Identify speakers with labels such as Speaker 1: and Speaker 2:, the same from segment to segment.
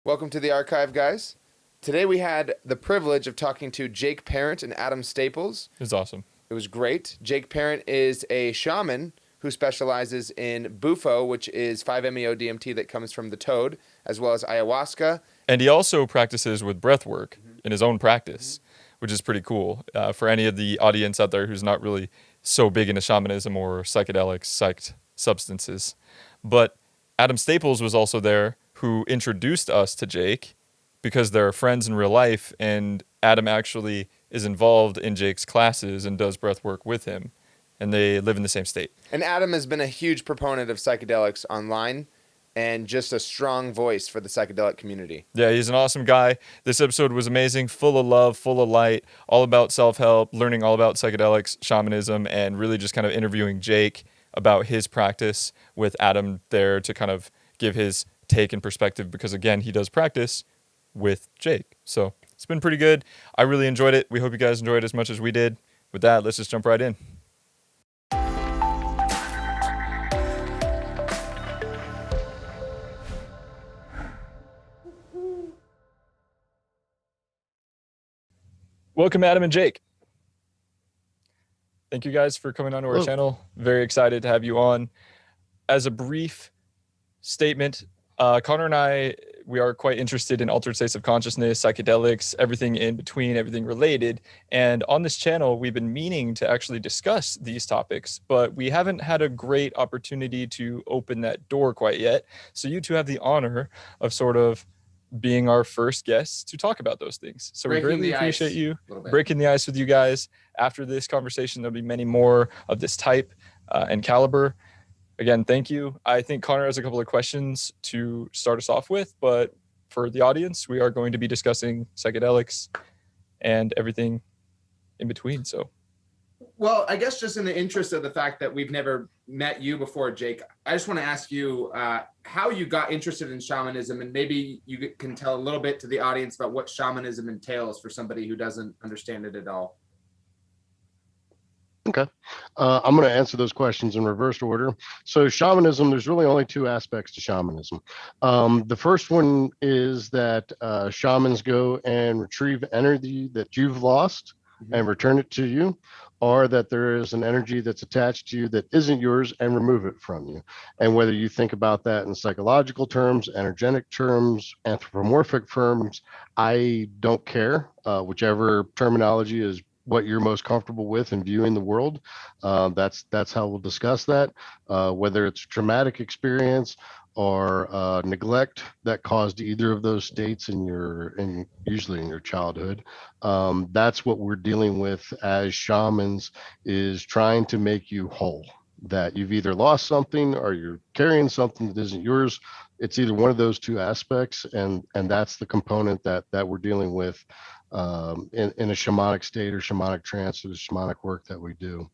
Speaker 1: Welcome to the archive, guys. Today we had the privilege of talking to Jake Parent and Adam Staples.
Speaker 2: It was awesome.
Speaker 1: It was great. Jake Parent is a shaman who specializes in Bufo, which is 5-MeO-DMT that comes from the toad, as well as ayahuasca.
Speaker 2: And he also practices with breathwork in his own practice, which is pretty cool for any of the audience out there who's not really so big into shamanism or psychedelics, psyched substances. But Adam Staples was also there, who introduced us to Jake because they're friends in real life, and Adam actually is involved in Jake's classes and does breathwork with him, and they live in the same state.
Speaker 1: And Adam has been a huge proponent of psychedelics online and just a strong voice for the psychedelic community.
Speaker 2: Yeah, he's an awesome guy. This episode was amazing, full of love, full of light, all about self-help, learning all about psychedelics, shamanism, and really just kind of interviewing Jake about his practice with Adam there to kind of give his take and perspective, because again, he does practice with Jake. So it's been pretty good. I really enjoyed it. We hope you guys enjoyed it as much as we did. With that, let's just jump right in. Welcome, Adam and Jake. Thank you guys for coming onto our channel. Very excited to have you on. As a brief statement, Connor and I, we are quite interested in altered states of consciousness, psychedelics, everything in between, everything related. And on this channel, we've been meaning to actually discuss these topics, but we haven't had a great opportunity to open that door quite yet. So you two have the honor of sort of being our first guests to talk about those things. So we greatly appreciate you breaking the ice with you guys. After this conversation, there'll be many more of this type and caliber. Again, thank you. I think Connor has a couple of questions to start us off with, but for the audience, we are going to be discussing psychedelics and everything in between. So,
Speaker 1: well, I guess just in the interest of the fact that we've never met you before, Jake, I just want to ask you how you got interested in shamanism, and maybe you can tell a little bit to the audience about what shamanism entails for somebody who doesn't understand it at all.
Speaker 3: Okay. I'm going to answer those questions in reverse order. So shamanism, there's really only two aspects to shamanism. The first one is that shamans go and retrieve energy that you've lost and return it to you, or that there is an energy that's attached to you that isn't yours and remove it from you. And whether you think about that in psychological terms, energetic terms, anthropomorphic terms, I don't care. Whichever terminology is what you're most comfortable with in viewing the world. That's how we'll discuss that. Whether it's a traumatic experience or neglect that caused either of those states usually in your childhood. That's what we're dealing with as shamans, is trying to make you whole. That you've either lost something or you're carrying something that isn't yours. It's either one of those two aspects, and that's the component that we're dealing with in a shamanic state or shamanic trance, or the shamanic work that we do.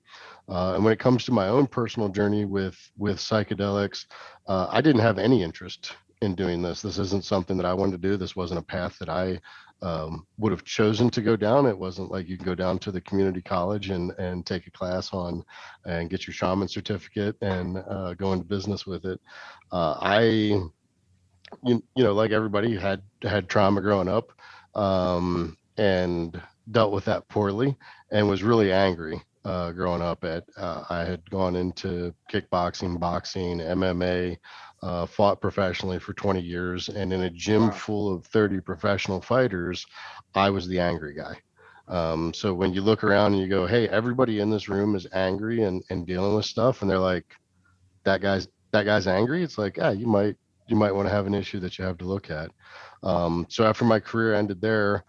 Speaker 3: And when it comes to my own personal journey with psychedelics, I didn't have any interest in doing this. This isn't something that I wanted to do. This wasn't a path that I would have chosen to go down. It wasn't like you can go down to the community college and take a class on and get your shaman certificate and go into business with it. I like everybody, had trauma growing up, and dealt with that poorly, and was really angry growing up. I had gone into kickboxing, boxing, MMA, fought professionally for 20 years, and in a gym full of 30 professional fighters, I was the angry guy. So when you look around and you go, hey, everybody in this room is angry and dealing with stuff, and they're like, that guy's angry, it's like, you might want to have an issue that you have to look at. So after my career ended there,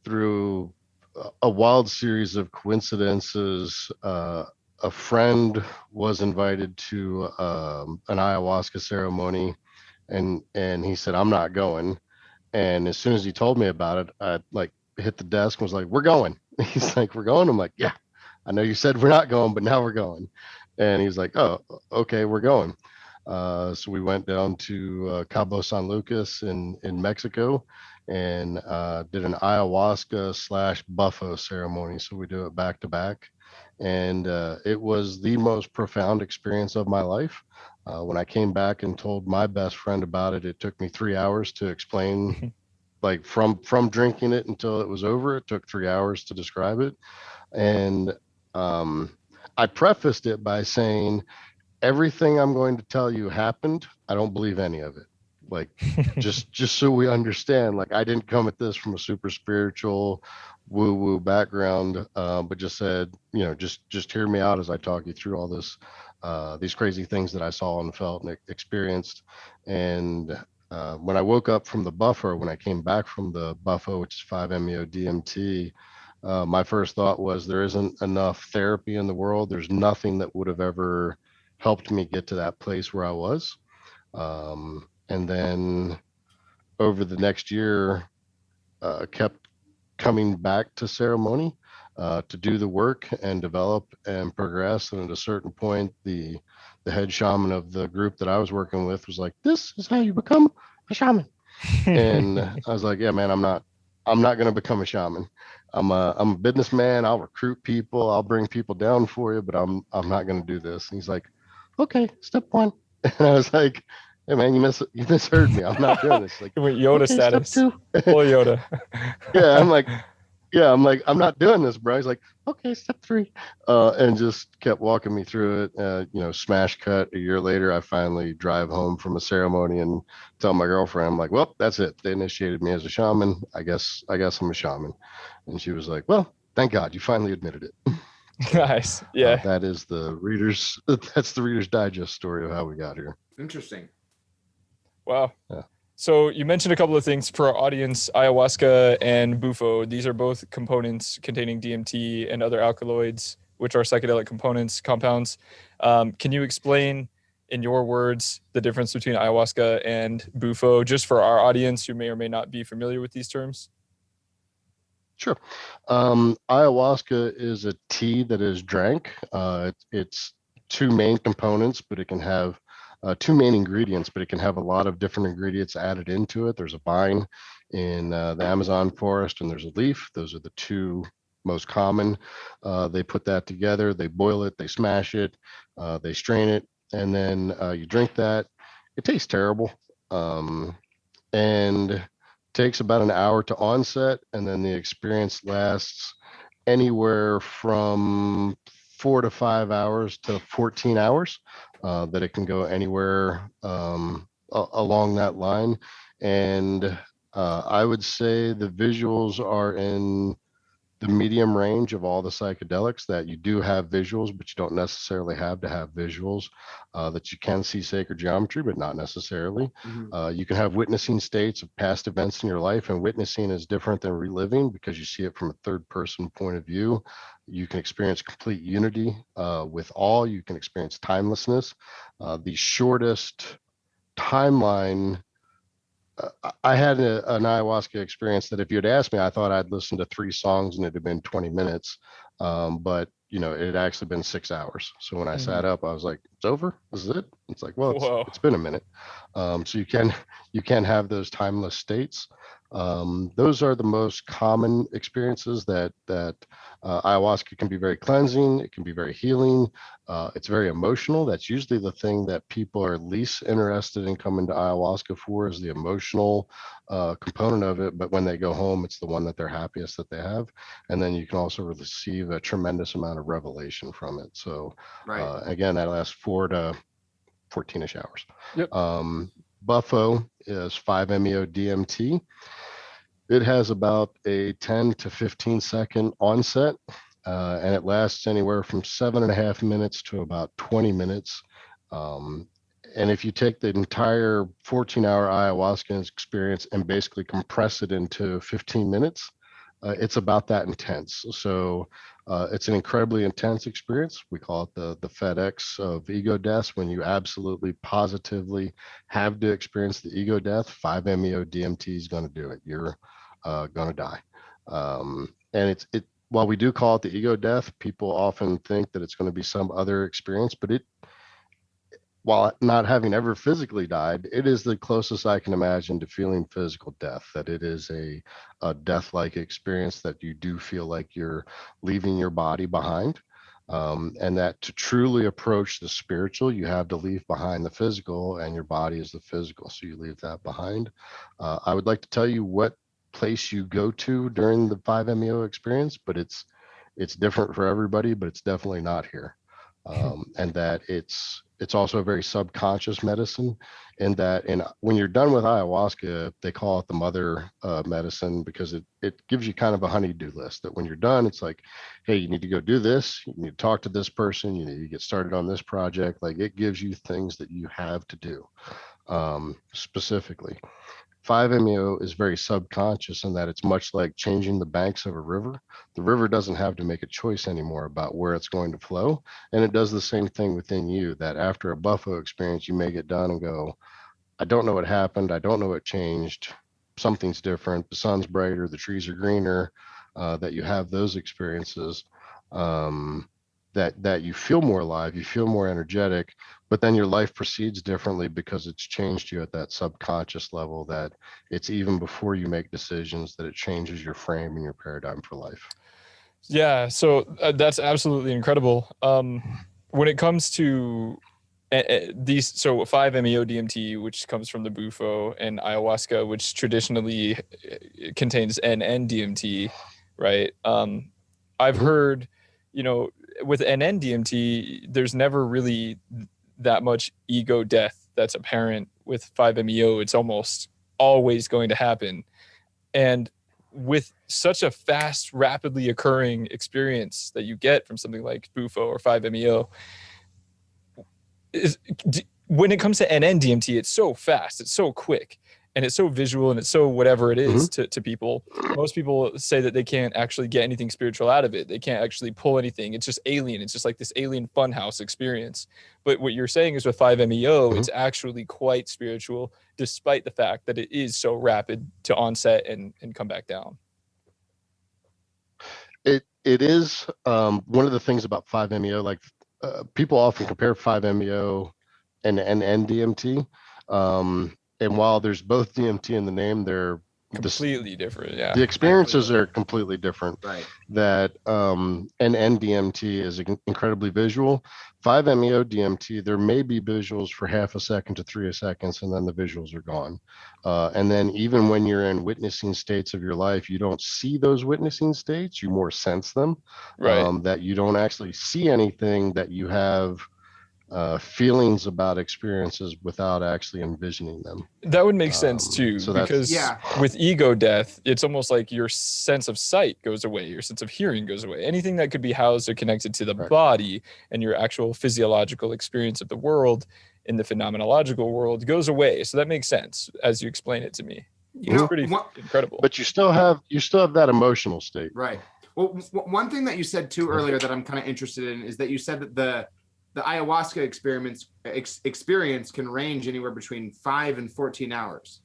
Speaker 3: through a wild series of coincidences, a friend was invited to an ayahuasca ceremony, and he said, I'm not going. And as soon as he told me about it, I like hit the desk and was like, we're going. He's like, we're going? I'm like, yeah, I know you said we're not going, but now we're going. And he's like, oh, okay, we're going. So we went down to Cabo San Lucas in Mexico, and did an ayahuasca / Bufo ceremony. So we do it back to back. And it was the most profound experience of my life. When I came back and told my best friend about it, it took me 3 hours to explain, like from drinking it until it was over. It took 3 hours to describe it. And I prefaced it by saying, everything I'm going to tell you happened. I don't believe any of it. Like, just so we understand, like, I didn't come at this from a super spiritual woo woo background, but just said, just hear me out as I talk you through all this, these crazy things that I saw and felt and experienced. And when I woke up from the buffer, when I came back from the Bufo, which is 5-MeO DMT, my first thought was, there isn't enough therapy in the world. There's nothing that would have ever helped me get to that place where I was. And then over the next year, kept coming back to ceremony to do the work and develop and progress. And at a certain point, the head shaman of the group that I was working with was like, "This is how you become a shaman." And I was like, "Yeah, man, I'm not going to become a shaman. I'm a businessman. I'll recruit people. I'll bring people down for you, but I'm not going to do this." And he's like, "Okay, step one." And I was like, "Hey, man, you misheard me. I'm not doing this." Like,
Speaker 2: Yoda
Speaker 3: okay,
Speaker 2: status.
Speaker 3: step two.
Speaker 2: Full Yoda.
Speaker 3: I'm like, "I'm not doing this, bro." He's like, "Okay, step three," and just kept walking me through it. Smash cut. A year later, I finally drive home from a ceremony and tell my girlfriend, I'm like, "Well, that's it. They initiated me as a shaman. I guess I'm a shaman." And she was like, "Well, thank God you finally admitted it."
Speaker 2: Nice. Yeah.
Speaker 3: That's the Reader's Digest story of how we got here.
Speaker 1: Interesting.
Speaker 2: Wow.
Speaker 3: Yeah.
Speaker 2: So you mentioned a couple of things for our audience: ayahuasca and bufo. These are both components containing DMT and other alkaloids, which are psychedelic compounds. Can you explain, in your words, the difference between ayahuasca and bufo, just for our audience who may or may not be familiar with these terms?
Speaker 3: Sure. Ayahuasca is a tea that is drank. It's two main components, but it can have two main ingredients, but it can have a lot of different ingredients added into it. There's a vine in the Amazon forest, and there's a leaf. Those are the two most common. They put that together, they boil it, they smash it, they strain it, and then you drink that. It tastes terrible. And takes about an hour to onset, and then the experience lasts anywhere from 4 to 5 hours to 14 hours. That it can go anywhere along that line. And I would say the visuals are in the medium range of all the psychedelics, that you do have visuals, but you don't necessarily have to have visuals, that you can see sacred geometry, but not necessarily. You can have witnessing states of past events in your life, and witnessing is different than reliving because you see it from a third person point of view. You can experience complete unity with all. You can experience timelessness. The shortest timeline, I had an ayahuasca experience that if you'd asked me, I thought I'd listen to 3 songs and it had been 20 minutes. But it had actually been 6 hours. So when I sat up, I was like, "It's over? This is it?" It's like, well, it's been a minute. So you can have those timeless states. Those are the most common experiences that ayahuasca can be very cleansing. It can be very healing. It's very emotional. That's usually the thing that people are least interested in coming to ayahuasca for, is the emotional component of it. But when they go home, it's the one that they're happiest that they have. And then you can also receive a tremendous amount of revelation from it. So again, that lasts 4 to 14-ish hours.
Speaker 2: Yep.
Speaker 3: Bufo is 5-MeO DMT. It has about a 10 to 15 second onset, and it lasts anywhere from 7.5 minutes to about 20 minutes. And if you take the entire 14-hour ayahuasca experience and basically compress it into 15 minutes, it's about that intense. So it's an incredibly intense experience. We call it the FedEx of ego deaths. When you absolutely positively have to experience the ego death, 5-MeO DMT is going to do it. You're going to die. And while we do call it the ego death, people often think that it's going to be some other experience, but while not having ever physically died, it is the closest I can imagine to feeling physical death, that it is a death-like experience, that you do feel like you're leaving your body behind. And that to truly approach the spiritual, you have to leave behind the physical, and your body is the physical. So you leave that behind. I would like to tell you what place you go to during the 5-MeO experience, but it's different for everybody, but it's definitely not here. And that it's also a very subconscious medicine, in that when you're done with ayahuasca, they call it the mother medicine, because it gives you kind of a honey-do list, that when you're done, it's like, hey, you need to go do this, you need to talk to this person, you need to get started on this project. Like, it gives you things that you have to do specifically. 5-MeO is very subconscious, in that it's much like changing the banks of a river. The river doesn't have to make a choice anymore about where it's going to flow. And it does the same thing within you, that after a Bufo experience, you may get done and go, I don't know what happened. I don't know what changed. Something's different. The sun's brighter. The trees are greener. That you have those experiences, that you feel more alive, you feel more energetic, but then your life proceeds differently because it's changed you at that subconscious level, that it's even before you make decisions, that it changes your frame and your paradigm for life.
Speaker 2: Yeah, so that's absolutely incredible. When it comes to these, so 5-MeO DMT, which comes from the Bufo, and ayahuasca, which traditionally contains NN-DMT, right? I've heard, with NN-DMT, there's never really that much ego death that's apparent. With 5-MeO, it's almost always going to happen. And with such a fast, rapidly occurring experience that you get from something like Bufo or 5-MeO, when it comes to NN-DMT, it's so fast, it's so quick, and it's so visual, and it's so whatever it is to people. Most people say that they can't actually get anything spiritual out of it. They can't actually pull anything. It's just alien. It's just like this alien funhouse experience. But what you're saying is with 5-MeO, it's actually quite spiritual, despite the fact that it is so rapid to onset and come back down.
Speaker 3: It is one of the things about 5-MeO, like people often compare 5-MeO and NN-DMT. And while there's both DMT in the name, they're
Speaker 2: completely different. Yeah,
Speaker 3: the experiences are completely different.
Speaker 1: Right.
Speaker 3: That NN-DMT is incredibly visual. 5-MeO DMT, there may be visuals for half a second to 3 seconds, and then the visuals are gone. And then even when you're in witnessing states of your life, you don't see those witnessing states, you more sense them.
Speaker 2: Right.
Speaker 3: That you don't actually see anything, that you have feelings about experiences without actually envisioning them.
Speaker 2: That would make sense too,
Speaker 3: so
Speaker 2: because with ego death, it's almost like your sense of sight goes away, your sense of hearing goes away. Anything that could be housed or connected to the body and your actual physiological experience of the world in the phenomenological world goes away. So that makes sense as you explain it to me. It's pretty incredible.
Speaker 3: But you still have that emotional state.
Speaker 1: Right. Well, one thing that you said too earlier that I'm kind of interested in is that you said that the ayahuasca experience can range anywhere between 5 and 14 hours.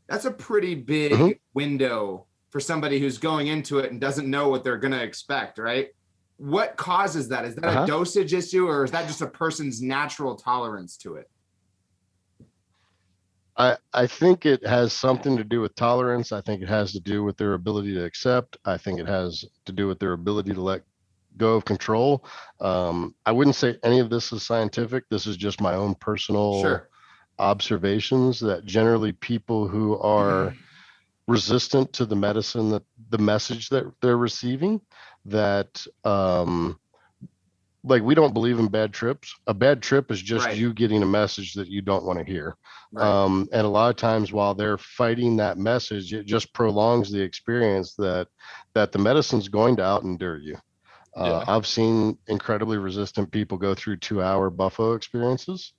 Speaker 1: That's a pretty big window for somebody who's going into it and doesn't know what they're going to expect, right? What causes that? Is that a dosage issue, or is that just a person's natural tolerance to it?
Speaker 3: I think it has something to do with tolerance. I think it has to do with their ability to accept. I think it has to do with their ability to let go of control. I wouldn't say any of this is scientific. This is just my own personal observations, that generally people who are resistant to the medicine, that the message that they're receiving, that like, we don't believe in bad trips. A bad trip is just you getting a message that you don't want to hear. And a lot of times while they're fighting that message, it just prolongs the experience, that the medicine's going to out-endure you. I've seen incredibly resistant people go through 2-hour Bufo experiences.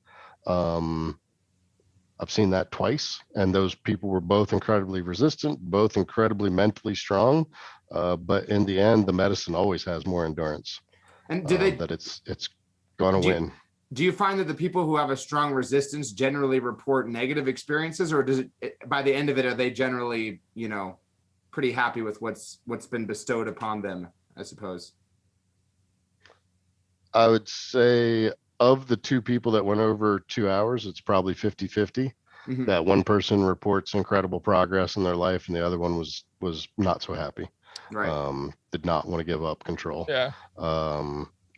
Speaker 3: I've seen that twice, and those people were both incredibly resistant, both incredibly mentally strong. But in the end, the medicine always has more endurance.
Speaker 1: And
Speaker 3: that it's going to win.
Speaker 1: Do you find that the people who have a strong resistance generally report negative experiences, or does it by the end of it, are they generally, pretty happy with what's been bestowed upon them, I suppose?
Speaker 3: I would say of the 2 people that went over 2 hours, it's probably 50-50. That one person reports incredible progress in their life, and the other one was not so happy. Did not want to give up control.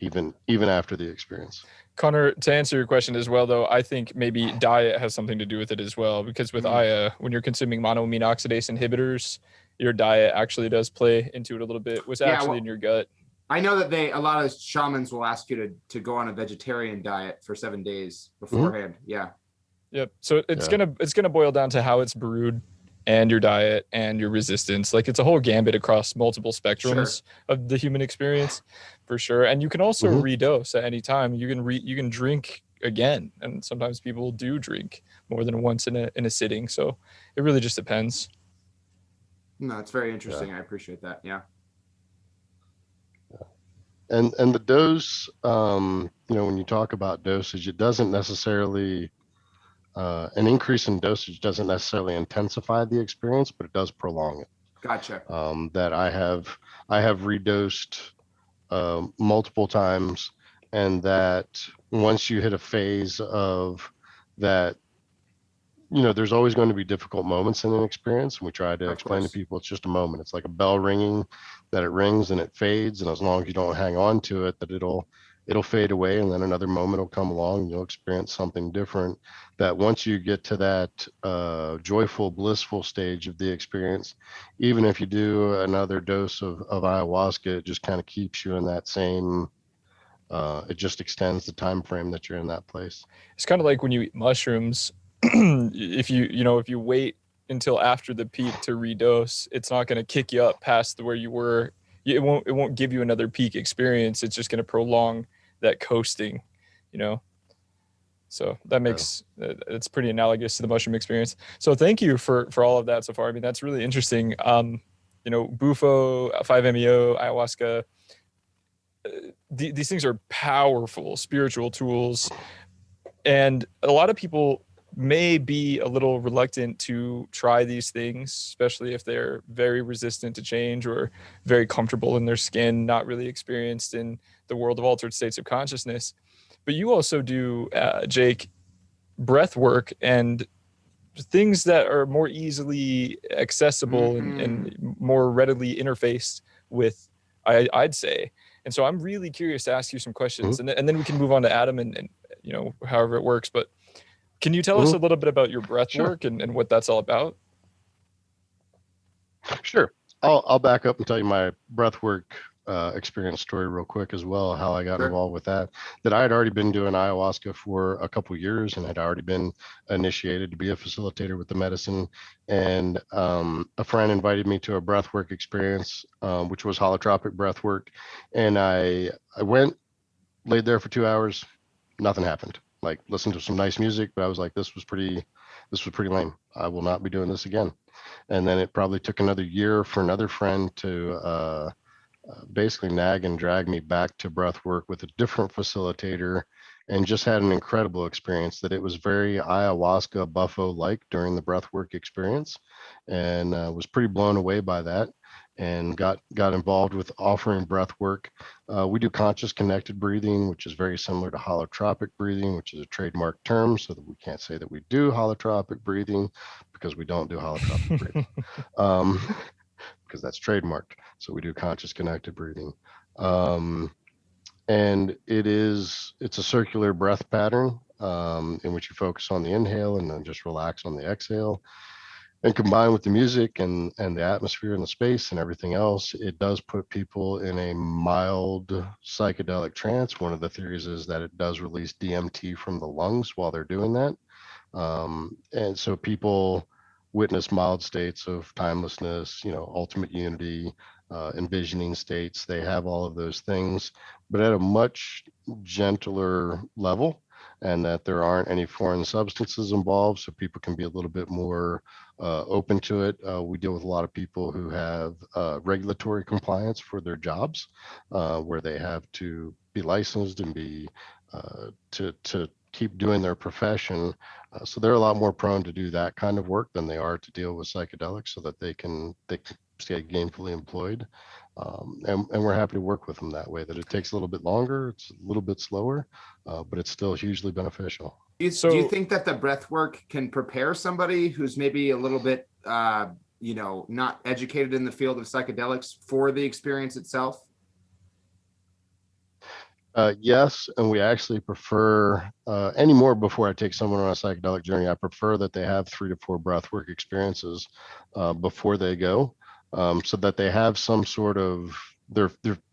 Speaker 3: even after the experience.
Speaker 2: Connor, to answer your question as well, though, I think maybe diet has something to do with it as well, because with Aya, when you're consuming monoamine oxidase inhibitors, your diet actually does play into it a little bit. What's actually in your gut?
Speaker 1: I know that a lot of shamans will ask you to go on a vegetarian diet for 7 days beforehand. Yeah.
Speaker 2: Yep. So it's gonna boil down to how it's brewed and your diet and your resistance. Like, it's a whole gambit across multiple spectrums of the human experience, for sure. And you can also redose at any time. You can drink again, and sometimes people do drink more than once in a sitting. So it really just depends.
Speaker 1: No, it's very interesting. I appreciate that. Yeah.
Speaker 3: And the dose, when you talk about dosage, it doesn't necessarily an increase in dosage doesn't necessarily intensify the experience, but it does prolong it.
Speaker 1: Gotcha.
Speaker 3: That I have redosed multiple times, and that once you hit a phase of that, there's always going to be difficult moments in an experience, and we try to explain to people it's just a moment. It's like a bell ringing, that it rings and it fades, and as long as you don't hang on to it, that it'll fade away, and then another moment will come along and you'll experience something different. That once you get to that joyful, blissful stage of the experience, even if you do another dose of ayahuasca, it just kind of keeps you in that same, it just extends the time frame that you're in that place.
Speaker 2: It's kind of like when you eat mushrooms. If you wait until after the peak to redose, it's not going to kick you up past where you were. It won't give you another peak experience. It's just going to prolong that coasting, so that makes it's pretty analogous to the mushroom experience. So thank you for all of that so far. I mean, that's really interesting. Bufo, 5-MeO, ayahuasca, these things are powerful spiritual tools, and a lot of people may be a little reluctant to try these things, especially if they're very resistant to change or very comfortable in their skin, not really experienced in the world of altered states of consciousness. But you also do, Jake, breath work and things that are more easily accessible and more readily interfaced with, I'd say. And so I'm really curious to ask you some questions, and then we can move on to Adam and however it works. But can you tell us a little bit about your breath work and what that's all about?
Speaker 3: Sure. I'll back up and tell you my breath work experience story real quick as well, how I got involved with that I had already been doing ayahuasca for a couple of years and had already been initiated to be a facilitator with the medicine. And a friend invited me to a breath work experience, which was holotropic breath work. And I went, laid there for 2 hours, nothing happened. Like, listened to some nice music, but I was like, this was pretty lame. I will not be doing this again. And then it probably took another year for another friend to basically nag and drag me back to breath work with a different facilitator, and just had an incredible experience. That it was very ayahuasca Bufo like during the breath work experience, and was pretty blown away by that, and got involved with offering breath work. We do conscious connected breathing, which is very similar to holotropic breathing, which is a trademark term, so that we can't say that we do holotropic breathing, because we don't do holotropic breathing, because that's trademarked. So we do conscious connected breathing. And it's a circular breath pattern in which you focus on the inhale and then just relax on the exhale. And combined with the music and the atmosphere and the space and everything else, it does put people in a mild psychedelic trance. One of the theories is that it does release DMT from the lungs while they're doing that. And so people witness mild states of timelessness, ultimate unity, envisioning states. They have all of those things, but at a much gentler level, and that there aren't any foreign substances involved, so people can be a little bit more open to it. We deal with a lot of people who have regulatory compliance for their jobs, where they have to be licensed and be to keep doing their profession. So they're a lot more prone to do that kind of work than they are to deal with psychedelics, so that they can stay gainfully employed. And we're happy to work with them that way. That it takes a little bit longer, it's a little bit slower, but it's still hugely beneficial.
Speaker 1: Do you think that the breath work can prepare somebody who's maybe a little bit, not educated in the field of psychedelics for the experience itself?
Speaker 3: Yes, and we actually prefer anymore before I take someone on a psychedelic journey. I prefer that they have 3 to 4 breathwork experiences before they go, so that they have some sort of their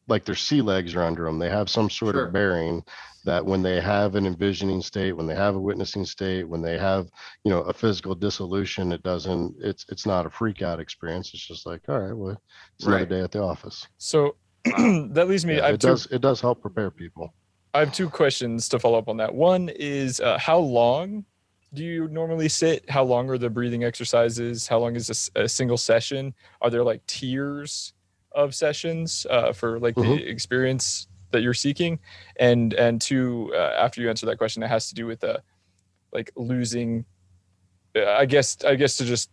Speaker 3: like their sea legs are under them. They have some sort of
Speaker 1: Sure.
Speaker 3: bearing that when they have an envisioning state, when they have a witnessing state, when they have a physical dissolution, it's not a freak out experience. It's just like, all right, well, it's another
Speaker 1: Right.
Speaker 3: day at the office.
Speaker 2: So
Speaker 1: Wow.
Speaker 2: that leaves me.
Speaker 3: Yeah, it does help prepare people.
Speaker 2: I have 2 questions to follow up on that. One is how long do you normally sit? How long are the breathing exercises? How long is a single session? Are there like tiers of sessions for like the
Speaker 3: Mhm.
Speaker 2: experience that you're seeking? And two, after you answer that question, it has to do with like losing. I guess to just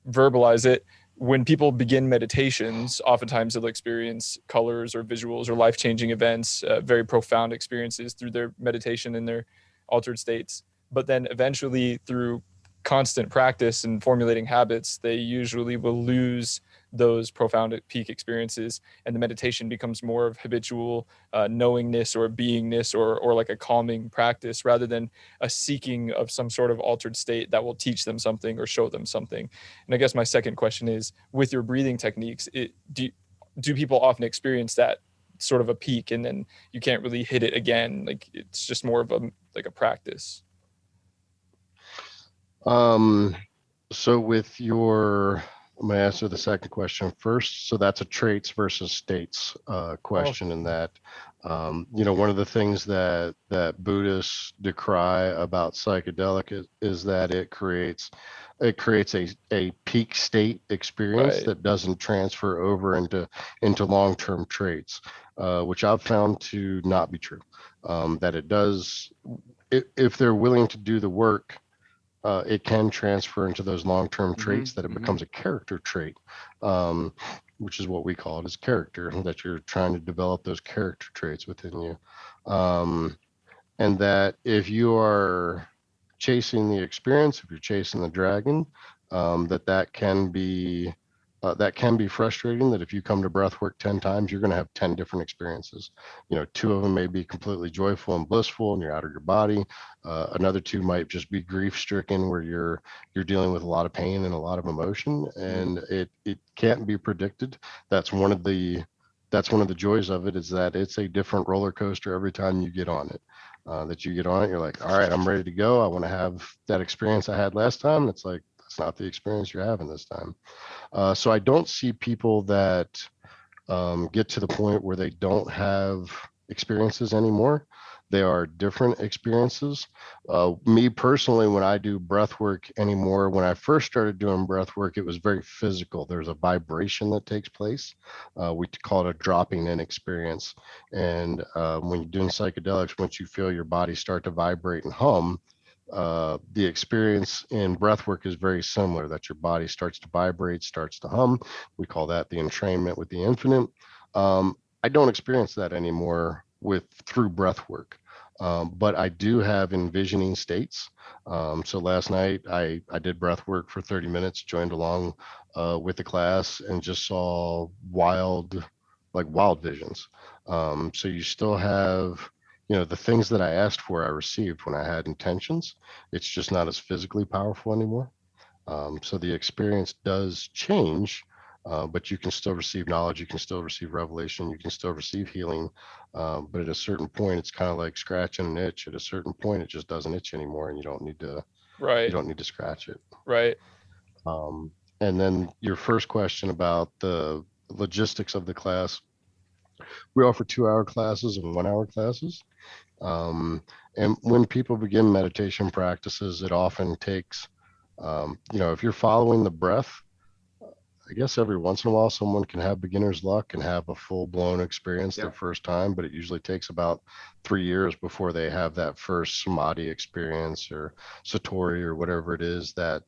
Speaker 2: verbalize it. When people begin meditations, oftentimes they'll experience colors or visuals or life-changing events, very profound experiences through their meditation and their altered states. But then eventually, through constant practice and formulating habits, they usually will lose those profound peak experiences, and the meditation becomes more of habitual knowingness or beingness or like a calming practice rather than a seeking of some sort of altered state that will teach them something or show them something. And I guess my second question is, with your breathing techniques, do people often experience that sort of a peak and then you can't really hit it again? Like it's just more of a practice.
Speaker 3: So with your, I'm going to answer the second question first. So that's a traits versus states question in that, one of the things that Buddhists decry about psychedelic is that it creates a peak state experience
Speaker 2: Right.
Speaker 3: that doesn't transfer over into long-term traits, which I've found to not be true. That it does, if they're willing to do the work, it can transfer into those long-term traits that it becomes a character trait, which is what we call it, as character, that you're trying to develop those character traits within you. And that if you are chasing the experience, if you're chasing the dragon, that can be frustrating. That if you come to breathwork 10 times, you're going to have 10 different experiences. 2 of them may be completely joyful and blissful and you're out of your body. Another 2 might just be grief stricken, where you're dealing with a lot of pain and a lot of emotion, and it can't be predicted. That's one of the joys of it, is that it's a different roller coaster every time you get on it. That you get on it, you're like, all right, I'm ready to go. I want to have that experience I had last time. It's like, that's not the experience you're having this time. So I don't see people that get to the point where they don't have experiences anymore. They are different experiences. Me personally, when I do breath work anymore, when I first started doing breath work, it was very physical. There's a vibration that takes place. We call it a dropping in experience. And when you're doing psychedelics, once you feel your body start to vibrate and hum, the experience in breathwork is very similar, that your body starts to vibrate, starts to hum. We call that the entrainment with the infinite. I don't experience that anymore through breathwork, but I do have envisioning states. So last night I did breathwork for 30 minutes, joined along with the class, and just saw wild visions. So you still have, the things that I asked for, I received when I had intentions. It's just not as physically powerful anymore. So the experience does change, but you can still receive knowledge, you can still receive revelation, you can still receive healing. But at a certain point, it's kind of like scratching an itch. At a certain point, it just doesn't itch anymore, and you don't need to scratch it.
Speaker 2: Right.
Speaker 3: And then your first question about the logistics of the class. We offer 2-hour classes and 1-hour classes. And when people begin meditation practices, it often takes, if you're following the breath, I guess every once in a while someone can have beginner's luck and have a full-blown experience their first time, but it usually takes about 3 years before they have that first samadhi experience or satori or whatever it is, that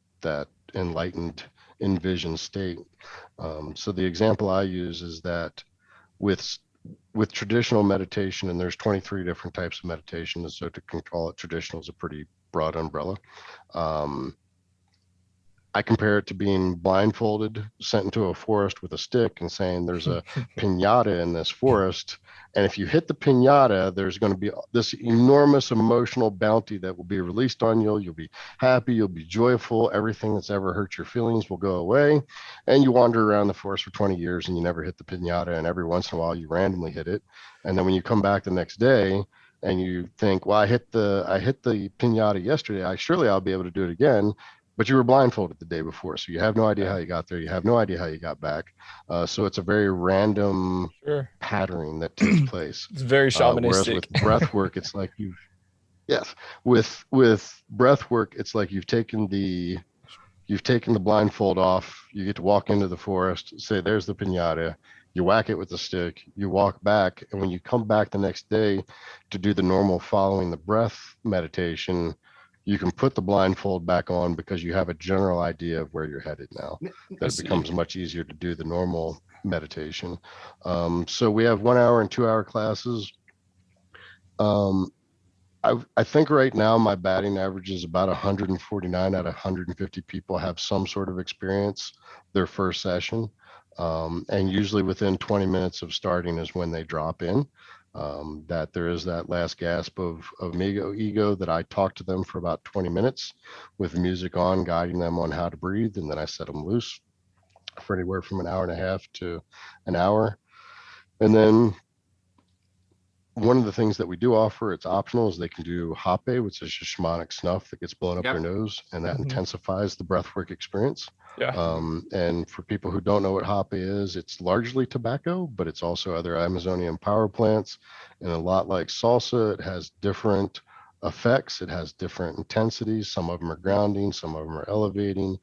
Speaker 3: enlightened envisioned state. So the example I use is that with traditional meditation, and there's 23 different types of meditation, and so to call it traditional is a pretty broad umbrella. I compare it to being blindfolded, sent into a forest with a stick and saying there's a piñata in this forest. And if you hit the piñata, there's going to be this enormous emotional bounty that will be released on you. You'll be happy, you'll be joyful. Everything that's ever hurt your feelings will go away. And you wander around the forest for 20 years and you never hit the piñata. And every once in a while you randomly hit it. And then when you come back the next day and you think, well, I hit the piñata yesterday, I'll be able to do it again. But you were blindfolded the day before, so you have no idea how you got there. You have no idea how you got back. So it's a very random patterning that takes place.
Speaker 2: It's very shamanistic.
Speaker 3: Whereas with breath work, it's like with breath work, it's like you've taken the blindfold off. You get to walk into the forest, say, there's the piñata. You whack it with the stick, you walk back, and when you come back the next day to do the normal following the breath meditation, you can put the blindfold back on because you have a general idea of where you're headed now. That it becomes much easier to do the normal meditation. So we have 1 hour and 2 hour classes. I think right now my batting average is about 149 out of 150 people have some sort of experience their first session. And usually within 20 minutes of starting is when they drop in. That there is that last gasp of ego that I talk to them for about 20 minutes with the music on, guiding them on how to breathe. And then I set them loose for anywhere from an hour and a half to an hour. And then one of the things that we do offer, it's optional, is they can do Rapé, which is a shamanic snuff that gets blown up their nose, and that intensifies the breathwork experience. And for people who don't know what Rapé is, it's largely tobacco, but it's also other Amazonian power plants. And a lot like salsa, it has different effects. It has different intensities. Some of them are grounding, some of them are elevating,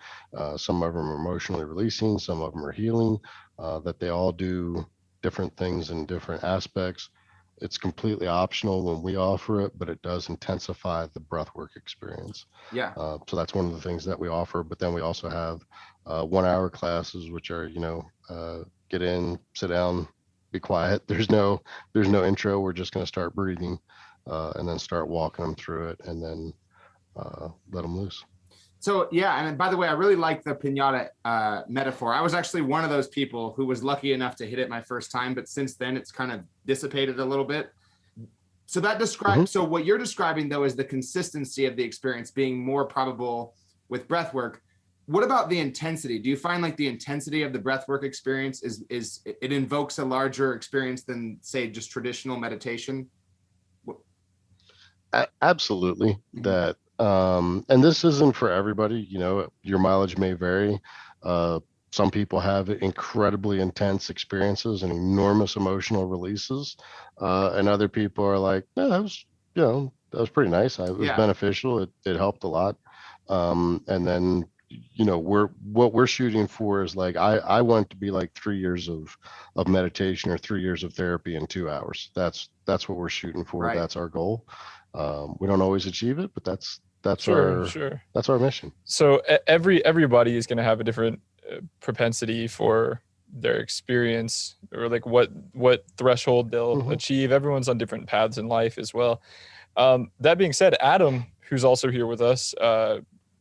Speaker 3: some of them are emotionally releasing, some of them are healing, that they all do different things in different aspects. It's completely optional when we offer it, but it does intensify the breathwork experience. So that's one of the things that we offer. But then we also have 1 hour classes, which are, get in, sit down, be quiet. There's no intro. We're just going to start breathing and then start walking them through it and then let them loose.
Speaker 1: So, yeah. And by the way, I really like the piñata metaphor. I was actually one of those people who was lucky enough to hit it my first time, but since then it's kind of dissipated a little bit. So that describes, so what you're describing though is the consistency of the experience being more probable with breath work. What about the intensity? Do you find like the intensity of the breathwork experience is it invokes a larger experience than say just traditional meditation?
Speaker 3: Absolutely. That and this isn't for everybody, your mileage may vary. Some people have incredibly intense experiences and enormous emotional releases, and other people are like, that was pretty nice. It was beneficial. It helped a lot. And then what we're shooting for is like I want to be like 3 years of meditation or 3 years of therapy in 2 hours. That's what we're shooting for. Right. That's our goal. We don't always achieve it, but that's our mission.
Speaker 2: So everybody is going to have a different propensity for their experience, or like what threshold they'll achieve. Everyone's on different paths in life as well. That being said, Adam, who's also here with us,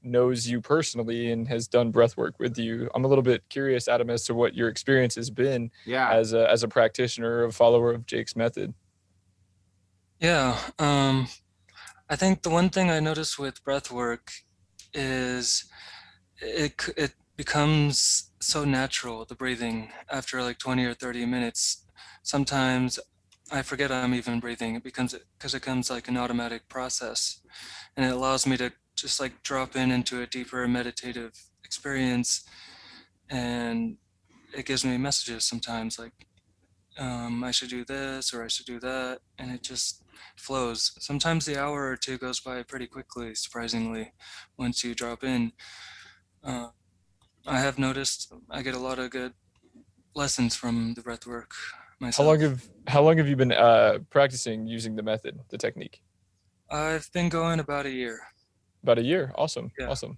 Speaker 2: knows you personally and has done breath work with you. I'm a little bit curious, Adam, as to what your experience has been as a practitioner, a follower of Jake's method.
Speaker 4: I think the one thing I noticed with breath work is it becomes so natural, the breathing, after like 20 or 30 minutes. Sometimes I forget I'm even breathing. It becomes like an automatic process, and it allows me to just like drop into a deeper meditative experience. And it gives me messages sometimes like, I should do this or I should do that. And it just flows. Sometimes the hour or two goes by pretty quickly, surprisingly, once you drop in. I have noticed I get a lot of good lessons from the breath work myself.
Speaker 2: How long have you been practicing using the method, the technique?
Speaker 4: I've been going about a year.
Speaker 2: About a year. Awesome.
Speaker 4: Yeah.
Speaker 2: Awesome.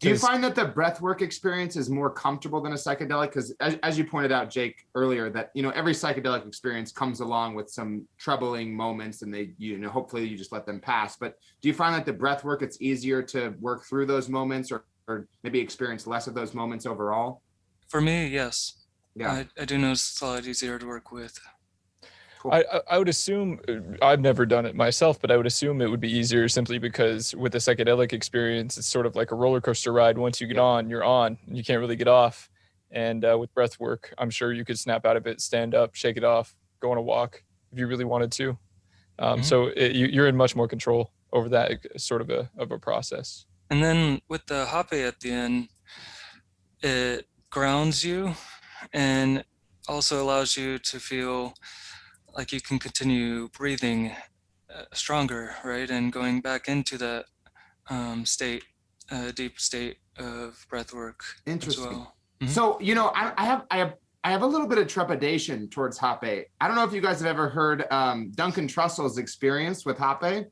Speaker 1: Do you find that the breathwork experience is more comfortable than a psychedelic? Because as you pointed out, Jake, earlier, that every psychedelic experience comes along with some troubling moments, and they hopefully you just let them pass. But do you find that the breathwork, it's easier to work through those moments, or or maybe experience less of those moments overall?
Speaker 4: For me, yes.
Speaker 1: Yeah.
Speaker 4: I do notice it's a lot easier to work with.
Speaker 1: Cool.
Speaker 2: I would assume, I've never done it myself, but I would assume it would be easier simply because with the psychedelic experience, it's sort of like a roller coaster ride. Once you get on, you're on, and you can't really get off. And with breath work, I'm sure you could snap out of it, stand up, shake it off, go on a walk if you really wanted to. So you're in much more control over that sort of a process.
Speaker 4: And then with the Rapé at the end, it grounds you and also allows you to feel like you can continue breathing stronger, right? And going back into that state, deep state of breath work as well.
Speaker 1: So, you know, I have a little bit of trepidation towards Rapé. I don't know if you guys have ever heard Duncan Trussell's experience with Rapé.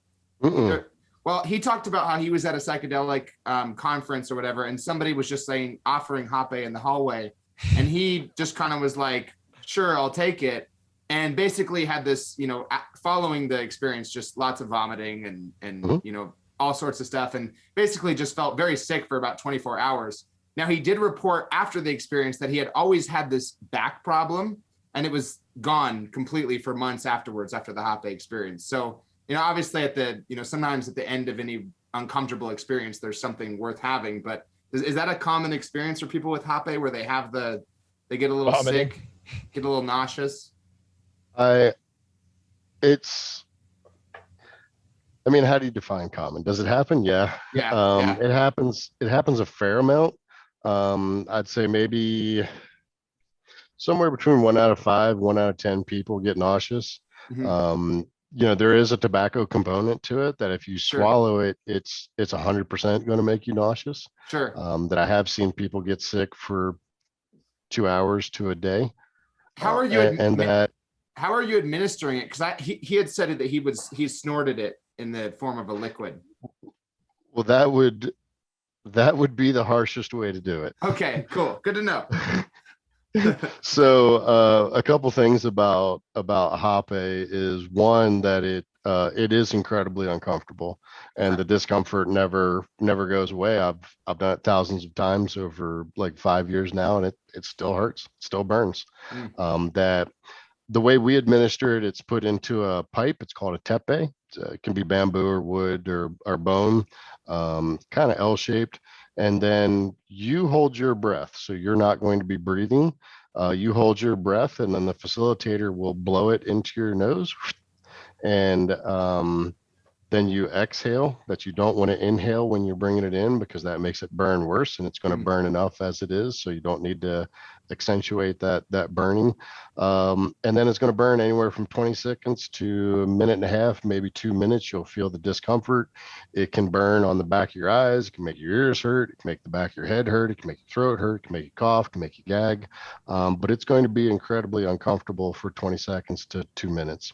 Speaker 1: Well, he talked about how he was at a psychedelic conference or whatever, and somebody was just offering Rapé in the hallway, and he just kind of was like, sure, I'll take it. And basically had this, you know, following the experience, just lots of vomiting and you know, all sorts of stuff, and basically just felt very sick for about 24 hours. Now, he did report after the experience that he had always had this back problem, and it was gone completely for months afterwards after the Rapé experience. So, you know, obviously sometimes at the end of any uncomfortable experience, there's something worth having. But is that a common experience for people with Rapé where they get a little sick, get a little nauseous?
Speaker 3: I mean, how do you define common? Does it happen? Yeah. It happens a fair amount. I'd say maybe somewhere between 1 out of 5, 1 out of 10 people get nauseous. You know, there is a tobacco component to it that if you swallow it, it's 100% going to make you nauseous. That I have seen people get sick for 2 hours to a day.
Speaker 1: How are you how are you administering it? Because he had said that he snorted it in the form of a liquid.
Speaker 3: Well, that would be the harshest way to do it.
Speaker 1: Okay, cool. Good to know.
Speaker 3: So a couple things about Rapé is one that it is incredibly uncomfortable, and the discomfort never goes away. I've done it thousands of times over like 5 years now, and it still hurts, it still burns. That the way we administer it, it's put into a pipe. It's called a tepe. It can be bamboo or wood or bone, kind of L-shaped. And then you hold your breath. So you're not going to be breathing. You hold your breath, and then the facilitator will blow it into your nose. And then you exhale. That you don't want to inhale when you're bringing it in, because that makes it burn worse, and it's going to burn enough as it is. So you don't need to accentuate that burning. And then it's going to burn anywhere from 20 seconds to 1.5 minutes, maybe 2 minutes. You'll feel the discomfort. It can burn on the back of your eyes. It can make your ears hurt. It can make the back of your head hurt. It can make your throat hurt. It can make you cough. It can make you gag. But it's going to be incredibly uncomfortable for 20 seconds to 2 minutes.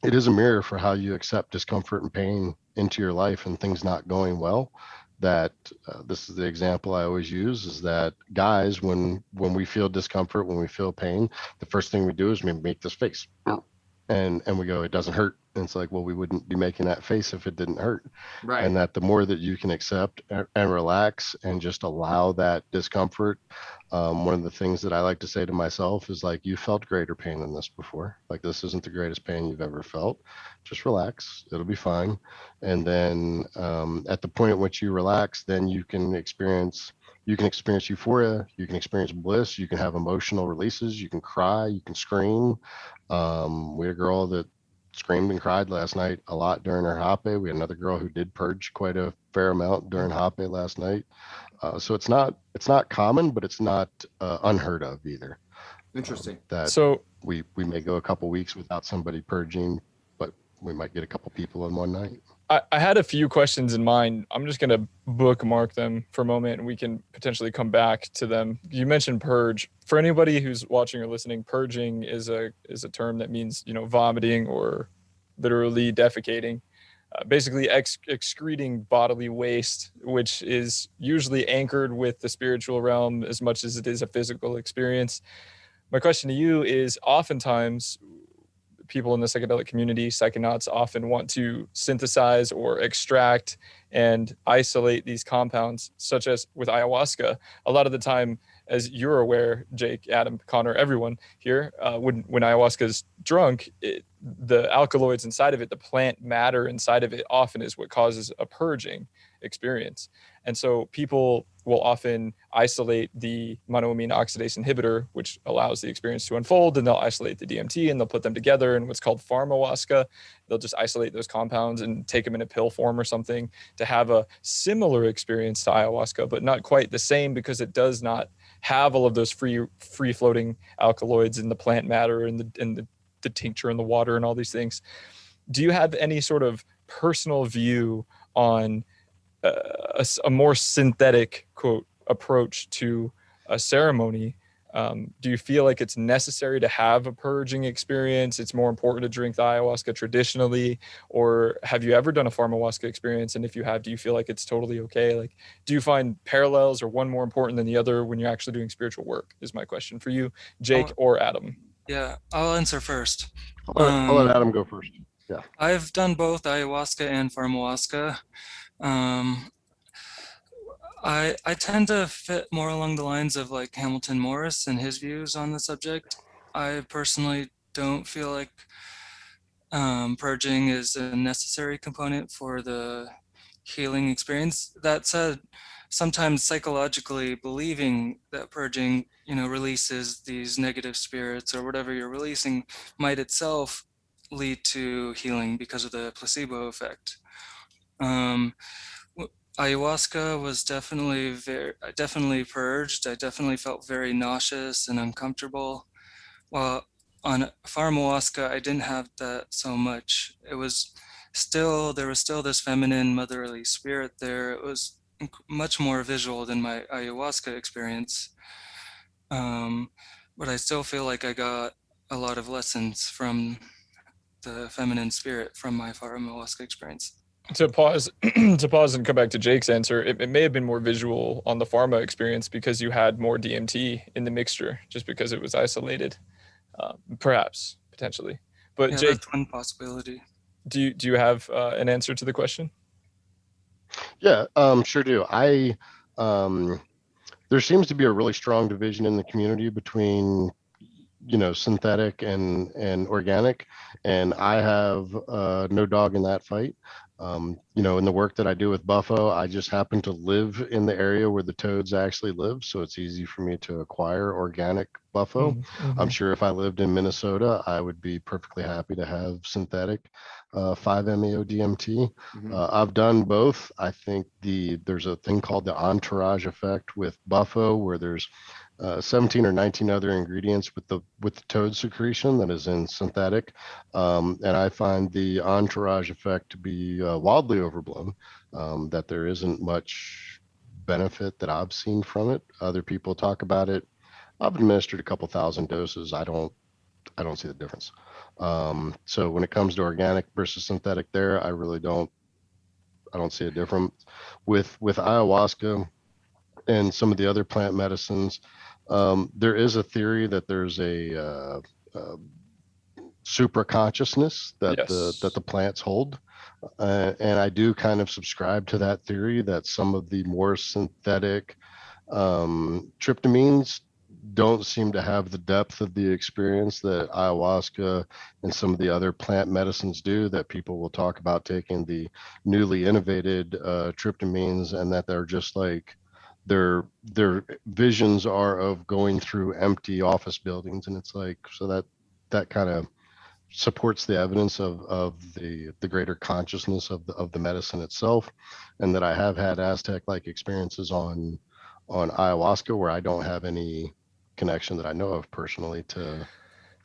Speaker 3: It is a mirror for how you accept discomfort and pain into your life and things not going well. That this is the example I always use, is that guys, when we feel discomfort, when we feel pain, the first thing we do is we make this face, and we go, it doesn't hurt. And it's like, well, we wouldn't be making that face if it didn't hurt.
Speaker 1: Right.
Speaker 3: And that the more that you can accept and relax and just allow that discomfort. One of the things that I like to say to myself is like, you felt greater pain than this before. Like, this isn't the greatest pain you've ever felt. Just relax. It'll be fine. And then at the point at which you relax, then you can experience euphoria, you can experience bliss, you can have emotional releases, you can cry, you can scream. We had a girl that screamed and cried last night a lot during her Rapé. We had another girl who did purge quite a fair amount during Rapé last night. So it's not common, but it's not unheard of either.
Speaker 1: Interesting.
Speaker 3: So we may go a couple weeks without somebody purging, but we might get a couple people in one night.
Speaker 2: I had a few questions in mind. I'm just going to bookmark them for a moment, and we can potentially come back to them. You mentioned purge. For anybody who's watching or listening, purging is a term that means, vomiting or literally defecating, basically excreting bodily waste, which is usually anchored with the spiritual realm as much as it is a physical experience. My question to you is, oftentimes people in the psychedelic community, psychonauts, often want to synthesize or extract and isolate these compounds, such as with ayahuasca. A lot of the time, as you're aware, Jake, Adam, Connor, everyone here, when ayahuasca is drunk, the alkaloids inside of it, the plant matter inside of it, often is what causes a purging experience. And so people will often isolate the monoamine oxidase inhibitor, which allows the experience to unfold, and they'll isolate the DMT and they'll put them together in what's called pharmahuasca. They'll just isolate those compounds and take them in a pill form or something to have a similar experience to ayahuasca, but not quite the same, because it does not have all of those free floating alkaloids in the plant matter and the tincture and the water and all these things. Do you have any sort of personal view on a more synthetic, quote, approach to a ceremony? Do you feel like it's necessary to have a purging experience? It's more important to drink the ayahuasca traditionally, or have you ever done a pharmahuasca experience? And if you have, do you feel like it's totally okay? Like, do you find parallels or one more important than the other when you're actually doing spiritual work, is my question for you, Jake or Adam.
Speaker 4: Yeah, I'll answer first.
Speaker 3: I'll let Adam go first. Yeah.
Speaker 4: I've done both ayahuasca and pharmahuasca. I tend to fit more along the lines of like Hamilton Morris and his views on the subject. I personally don't feel like purging is a necessary component for the healing experience. That said, sometimes psychologically believing that purging, releases these negative spirits or whatever you're releasing might itself lead to healing because of the placebo effect. Ayahuasca was I definitely purged. I definitely felt very nauseous and uncomfortable. While on pharmahuasca, I didn't have that so much. There was still this feminine motherly spirit there. It was much more visual than my ayahuasca experience. But I still feel like I got a lot of lessons from the feminine spirit from my pharmahuasca experience.
Speaker 2: To pause and come back to Jake's answer, it may have been more visual on the pharma experience because you had more DMT in the mixture, just because it was isolated, perhaps, potentially. But
Speaker 4: yeah,
Speaker 2: Jake,
Speaker 4: that's one possibility.
Speaker 2: Do you have an answer to the question?
Speaker 3: Yeah, sure do. There seems to be a really strong division in the community between synthetic and organic, and I have no dog in that fight. In the work that I do with Bufo, I just happen to live in the area where the toads actually live, so it's easy for me to acquire organic Bufo.
Speaker 2: Mm-hmm.
Speaker 3: I'm sure if I lived in Minnesota, I would be perfectly happy to have synthetic 5-MeO DMT.
Speaker 1: Mm-hmm.
Speaker 3: I've done both. I think there's a thing called the entourage effect with Bufo, where there's 17 or 19 other ingredients with the toad secretion that is in synthetic, and I find the entourage effect to be wildly overblown. That there isn't much benefit that I've seen from it. Other people talk about it. I've administered a couple thousand doses. I don't see the difference. So when it comes to organic versus synthetic, I really don't see a difference. With ayahuasca and some of the other plant medicines, there is a theory that there's a supra consciousness that
Speaker 2: Yes.
Speaker 3: the plants hold, and I do kind of subscribe to that theory that some of the more synthetic tryptamines don't seem to have the depth of the experience that ayahuasca and some of the other plant medicines do, that people will talk about taking the newly innovated tryptamines, and that they're just like their visions are of going through empty office buildings. And it's like, so that kind of supports the evidence of the greater consciousness of the medicine itself, and that I have had Aztec-like experiences on ayahuasca where I don't have any connection that I know of personally to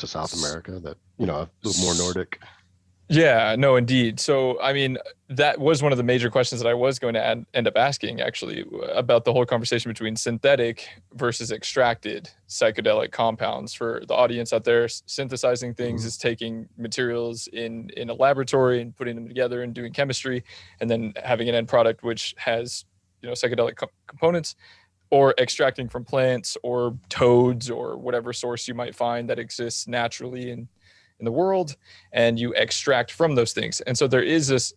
Speaker 3: South America, that a little more Nordic.
Speaker 2: Yeah, no, indeed. So, I mean, that was one of the major questions that I was going to end up asking, actually, about the whole conversation between synthetic versus extracted psychedelic compounds. For the audience out there, synthesizing things is taking materials in a laboratory and putting them together and doing chemistry, and then having an end product which has, psychedelic components, or extracting from plants or toads or whatever source you might find that exists naturally in the world, and you extract from those things. And so there is this,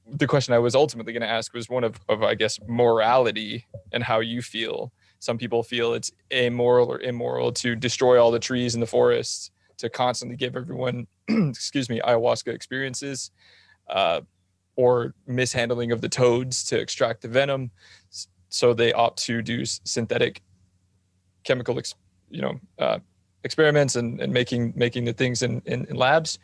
Speaker 2: the question I was ultimately going to ask was one of, I guess, morality and how you feel. Some people feel it's amoral or immoral to destroy all the trees in the forests, to constantly give everyone, excuse me, ayahuasca experiences, or mishandling of the toads to extract the venom. So they opt to do synthetic chemical, experiments and making the things in labs.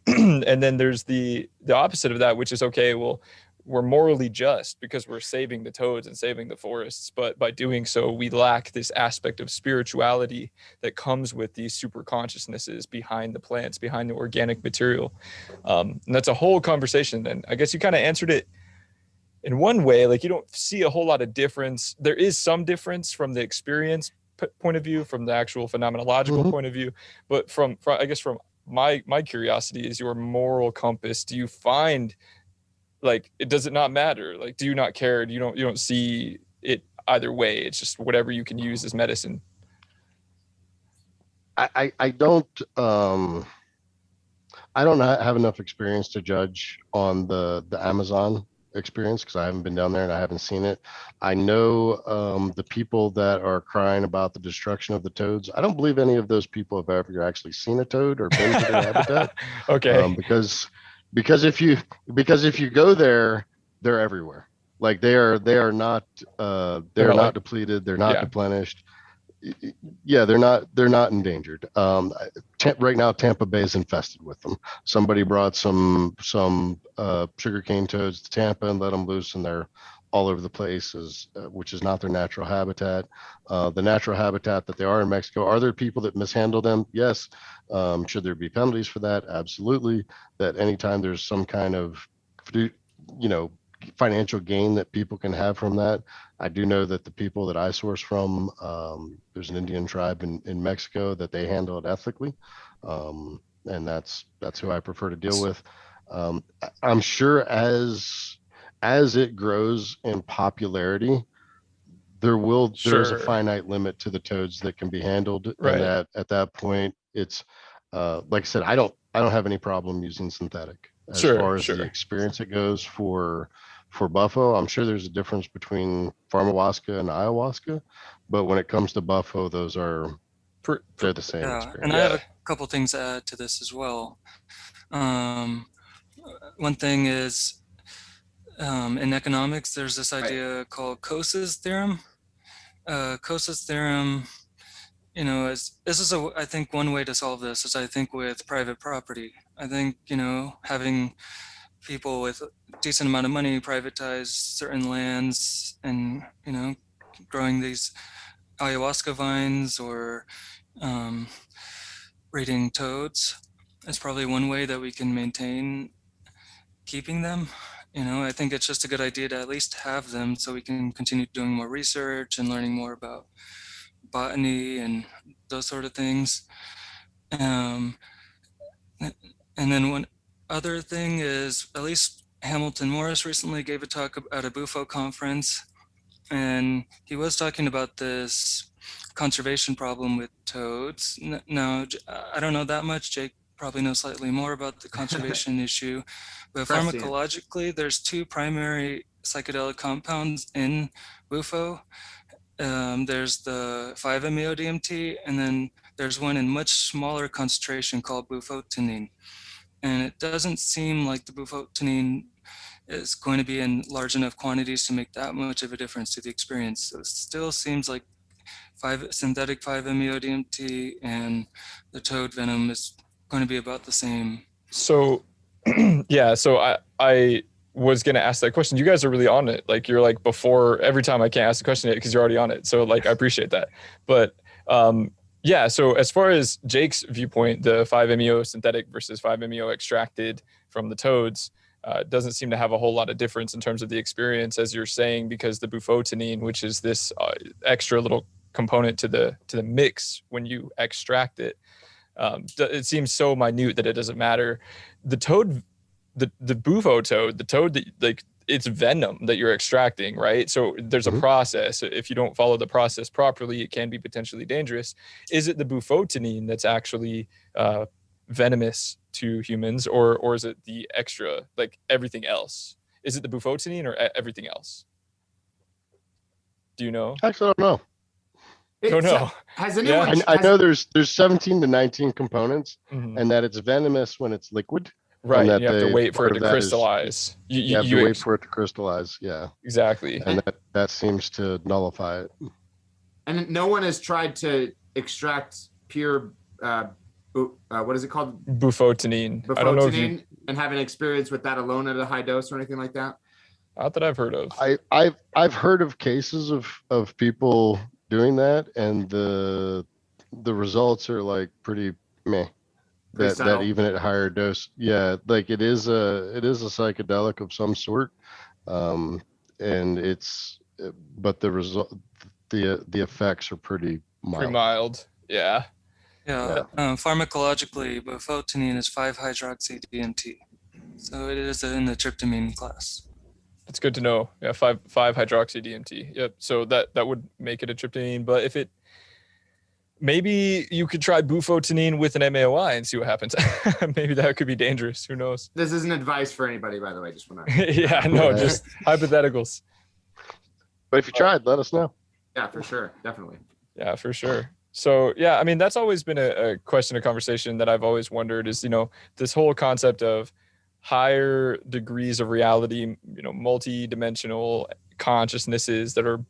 Speaker 2: And then there's the opposite of that, which is, okay, well, we're morally just because we're saving the toads and saving the forests, but by doing so, we lack this aspect of spirituality that comes with these super consciousnesses behind the plants, behind the organic material. And that's a whole conversation. And I guess you kind of answered it in one way. Like, you don't see a whole lot of difference. There is some difference from the experience point of view, from the actual phenomenological point of view, but from I guess from my curiosity is your moral compass. Do you find, like, does it not matter? Like, do you not care? You don't see it either way? It's just whatever you can use as medicine.
Speaker 3: I don't have enough experience to judge on the Amazon experience, because I haven't been down there and I haven't seen it. I know the people that are crying about the destruction of the toads, I don't believe any of those people have ever actually seen a toad or been to their habitat.
Speaker 2: Okay.
Speaker 3: Because if you go there, they're everywhere. Like, they are not not depleted, they're not deplenished. Yeah, they're not endangered. Right now, Tampa Bay is infested with them. Somebody brought some sugarcane toads to Tampa and let them loose, and they're all over the place, which is not their natural habitat. The natural habitat that they are in Mexico. Are there people that mishandle them? Yes. Should there be penalties for that? Absolutely. That anytime there's some kind of, financial gain that people can have from that. I do know that the people that I source from, there's an Indian tribe in Mexico that they handle it ethically, and that's who I prefer to deal with. I'm sure as it grows in popularity, there's a finite limit to the toads that can be handled. Right. And that at that point, it's like I said, I don't have any problem using synthetic as far as the experience it goes for Bufo. I'm sure there's a difference between Pharmahuasca and Ayahuasca, but when it comes to Bufo, those are they're the same experience.
Speaker 4: And I have a couple things to add to this as well. One thing is, in economics, there's this idea called Coase's theorem. Coase's theorem, I think one way to solve this is, I think, with private property. I think, having people with a decent amount of money privatize certain lands and, growing these ayahuasca vines or breeding toads is probably one way that we can maintain keeping them. I think it's just a good idea to at least have them so we can continue doing more research and learning more about botany and those sort of things. And then one other thing is, at least Hamilton Morris recently gave a talk at a Bufo conference, and he was talking about this conservation problem with toads. Now, I don't know that much. Jake probably knows slightly more about the conservation issue, but pharmacologically, there's two primary psychedelic compounds in Bufo. There's the 5-MeO-DMT, and then there's one in much smaller concentration called bufotenine. And it doesn't seem like the bufotenine is going to be in large enough quantities to make that much of a difference to the experience. So it still seems like synthetic 5-MeO-DMT and the toad venom is going to be about the same.
Speaker 2: So, yeah, so I was going to ask that question. You guys are really on it. Like, you're like, before every time I can't ask the question because you're already on it. So, like, I appreciate that. But yeah, so as far as Jake's viewpoint, the 5-MeO synthetic versus 5-MeO extracted from the toads doesn't seem to have a whole lot of difference in terms of the experience, as you're saying, because the bufotenine, which is this extra little component to the mix when you extract it, it seems so minute that it doesn't matter. The toad, the Bufo toad, the toad that, like, it's venom that you're extracting, right? So there's a process. If you don't follow the process properly, it can be potentially dangerous. Is it the bufotenine that's actually venomous to humans, or is it the extra, like everything else? Is it the bufotenine or everything else? Do you know?
Speaker 3: Actually, I don't know.
Speaker 2: Don't know.
Speaker 1: Has anyone?
Speaker 2: Yeah.
Speaker 3: I know there's 17 to 19 components,
Speaker 2: Mhm.
Speaker 3: and that it's venomous when it's liquid.
Speaker 2: Right.
Speaker 3: that
Speaker 2: You have to
Speaker 3: they-
Speaker 2: wait for it
Speaker 3: part
Speaker 2: to
Speaker 3: of that is-
Speaker 2: crystallize.
Speaker 3: You have to wait for it to crystallize. Yeah,
Speaker 2: Exactly.
Speaker 3: and that seems to nullify it.
Speaker 1: And no one has tried to extract pure, what is it called?
Speaker 2: Bufotenine. I don't know if you,
Speaker 1: Bufotenine, and have an experience with that alone at a high dose or anything like that?
Speaker 2: not that I've heard of.
Speaker 3: I've heard of cases of people doing that, and the results are like pretty meh.
Speaker 1: Pretty
Speaker 3: That
Speaker 1: subtle.
Speaker 3: even at higher dose, yeah, like it is a psychedelic of some sort, and but the result, the effects are pretty mild.
Speaker 2: Pretty mild. Yeah.
Speaker 4: Yeah, pharmacologically, bufotenine is 5-hydroxy-DMT. So it is in the tryptamine class.
Speaker 2: That's good to know. Yeah, 5-hydroxy DMT. Yep. So that would make it a tryptamine. But if it, maybe you could try bufotenine with an MAOI and see what happens. Maybe that could be dangerous. Who knows?
Speaker 1: This isn't advice for anybody, by the way. Just want to.
Speaker 2: Yeah, no, just hypotheticals.
Speaker 3: But if you tried, let us know.
Speaker 1: Yeah, for sure, definitely.
Speaker 2: Yeah, for sure. So yeah, I mean, that's always been a question, a conversation that I've always wondered is, this whole concept of higher degrees of reality, multi-dimensional consciousnesses that are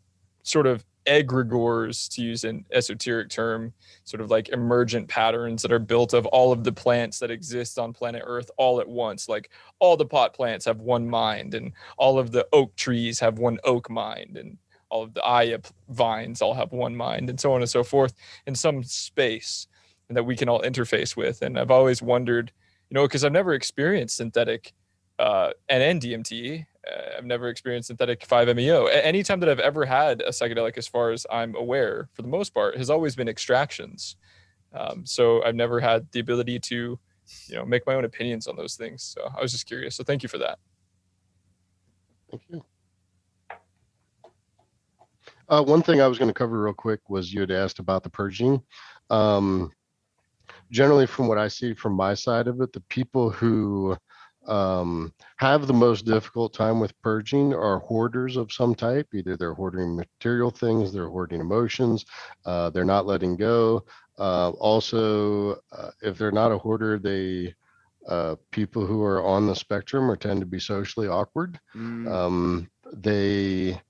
Speaker 2: sort of egregores, to use an esoteric term, sort of like emergent patterns that are built of all of the plants that exist on planet Earth all at once. Like all the pot plants have one mind, and all of the oak trees have one oak mind, and all of the Aya vines all have one mind, and so on and so forth, in some space that we can all interface with. And I've always wondered, because I've never experienced synthetic NN-DMT. I've never experienced synthetic 5-MeO. Anytime that I've ever had a psychedelic, as far as I'm aware, for the most part, has always been extractions. So I've never had the ability to, make my own opinions on those things. So I was just curious. So thank you for that.
Speaker 3: Thank you. One thing I was going to cover real quick was you had asked about the purging. Generally, from what I see from my side of it, the people who have the most difficult time with purging are hoarders of some type. Either they're hoarding material things, they're hoarding emotions, they're not letting go. Also, if they're not a hoarder, they people who are on the spectrum or tend to be socially awkward. They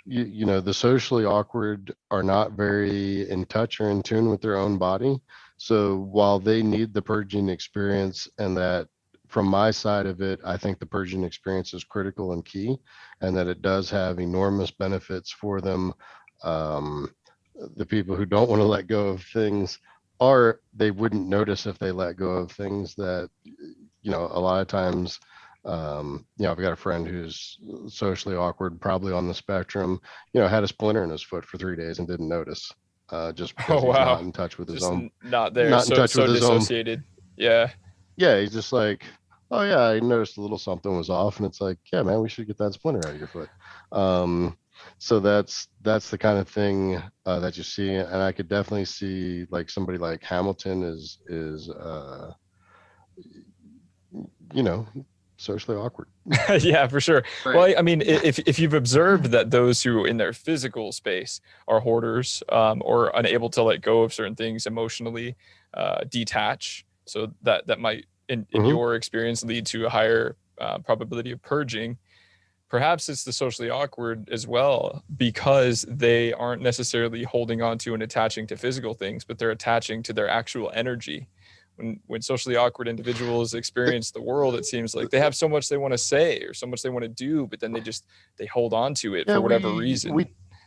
Speaker 3: the socially awkward are not very in touch or in tune with their own body. So while they need the purging experience, and that from my side of it, I think the purging experience is critical and key, and that it does have enormous benefits for them. The people who don't want to let go of things, or they wouldn't notice if they let go of things that, a lot of times, I've got a friend who's socially awkward, probably on the spectrum, had a splinter in his foot for 3 days and didn't notice, just because he's not in touch with his own,
Speaker 2: not there,
Speaker 3: not in touch with his
Speaker 2: dissociated. Yeah.
Speaker 3: Yeah, he's just like, oh yeah, I noticed a little something was off, and it's like, yeah, man, we should get that splinter out of your foot. So that's the kind of thing that you see, and I could definitely see like somebody like Hamilton is socially awkward.
Speaker 2: Yeah, for sure.
Speaker 1: Right.
Speaker 2: Well, I mean, if you've observed that those who in their physical space are hoarders, or unable to let go of certain things emotionally, detach, so that might in your experience lead to a higher probability of purging. Perhaps it's the socially awkward as well, because they aren't necessarily holding on to and attaching to physical things, but they're attaching to their actual energy. When socially awkward individuals experience the world, it seems like they have so much they want to say or so much they want to do, but then they hold on to it for whatever reason.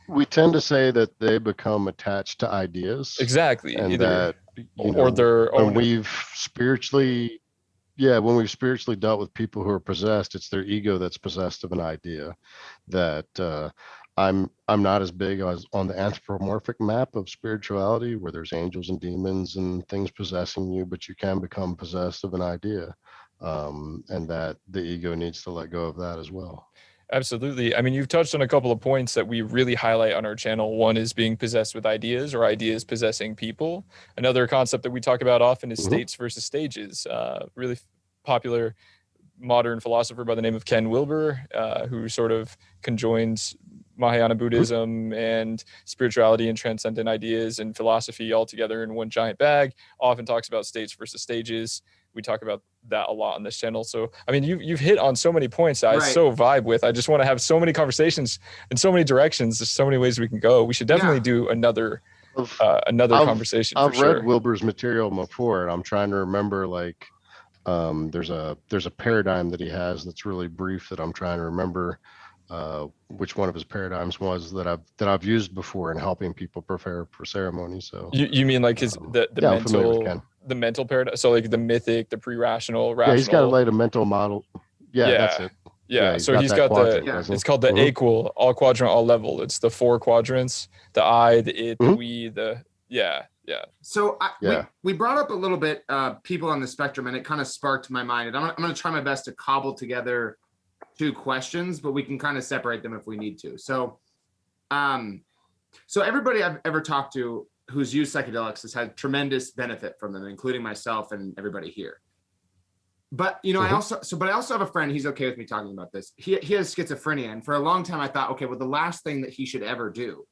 Speaker 3: We tend to say that they become attached to ideas.
Speaker 2: Exactly.
Speaker 3: And
Speaker 2: either,
Speaker 3: that,
Speaker 2: or their own.
Speaker 3: When we've spiritually dealt with people who are possessed, it's their ego that's possessed of an idea. That I'm not as big as on the anthropomorphic map of spirituality, where there's angels and demons and things possessing you, but you can become possessed of an idea, and that the ego needs to let go of that as well.
Speaker 2: Absolutely. I mean, you've touched on a couple of points that we really highlight on our channel. One is being possessed with ideas, or ideas possessing people. Another concept that we talk about often is states versus stages. Really popular modern philosopher by the name of Ken Wilber, who sort of conjoins Mahayana Buddhism and spirituality and transcendent ideas and philosophy all together in one giant bag. Often talks about states versus stages. We talk about that a lot on this channel. So, I mean, you've hit on so many points that I so vibe with. I just want to have so many conversations in so many directions. There's so many ways we can go. We should definitely do another conversation.
Speaker 3: I've read Wilber's material before, and I'm trying to remember, like, there's a paradigm that he has that's really brief that I'm trying to remember which one of his paradigms was that I've used before in helping people prepare for ceremonies. So
Speaker 2: you mean like his the mental paradigm, so like the mythic, the pre-rational, rational.
Speaker 3: Yeah, he's got like a mental model. That's it.
Speaker 2: So he's got it's called the equal, all quadrant, all level. It's the 4 quadrants: the I, the it, the we, the
Speaker 1: So we brought up a little bit people on the spectrum, and it kind of sparked my mind. And I'm going to try my best to cobble together 2 questions, but we can kind of separate them if we need to. So, so everybody I've ever talked to who's used psychedelics has had tremendous benefit from them, including myself and everybody here. But I also have a friend. He's okay with me talking about this. He has schizophrenia, and for a long time I thought, okay, well, the last thing that he should ever do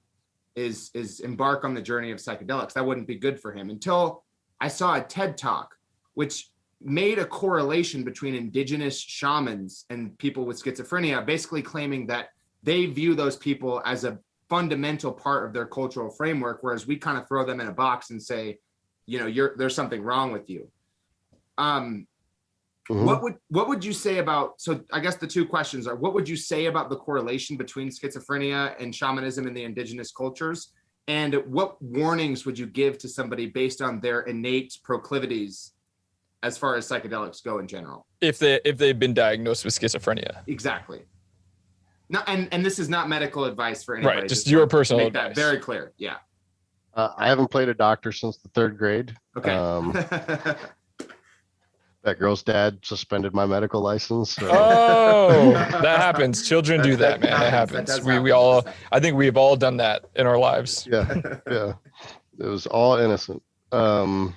Speaker 1: is embark on the journey of psychedelics. That wouldn't be good for him, until I saw a TED Talk, which made a correlation between indigenous shamans and people with schizophrenia, basically claiming that they view those people as a fundamental part of their cultural framework, whereas we kind of throw them in a box and say, there's something wrong with you. What would you say about, so I guess the 2 questions are, what would you say about the correlation between schizophrenia and shamanism in the indigenous cultures? And what warnings would you give to somebody based on their innate proclivities as far as psychedelics go in general? If they've been diagnosed with schizophrenia. Exactly. No, and this is not medical advice for anybody. Right, just your personal advice. That very clear. Yeah.
Speaker 3: I haven't played a doctor since the 3rd grade. Okay. That girl's dad suspended my medical license. So.
Speaker 2: Oh, that happens. Children do that, man. It happens. We all, I think we've all done that in our lives.
Speaker 3: Yeah. It was all innocent. So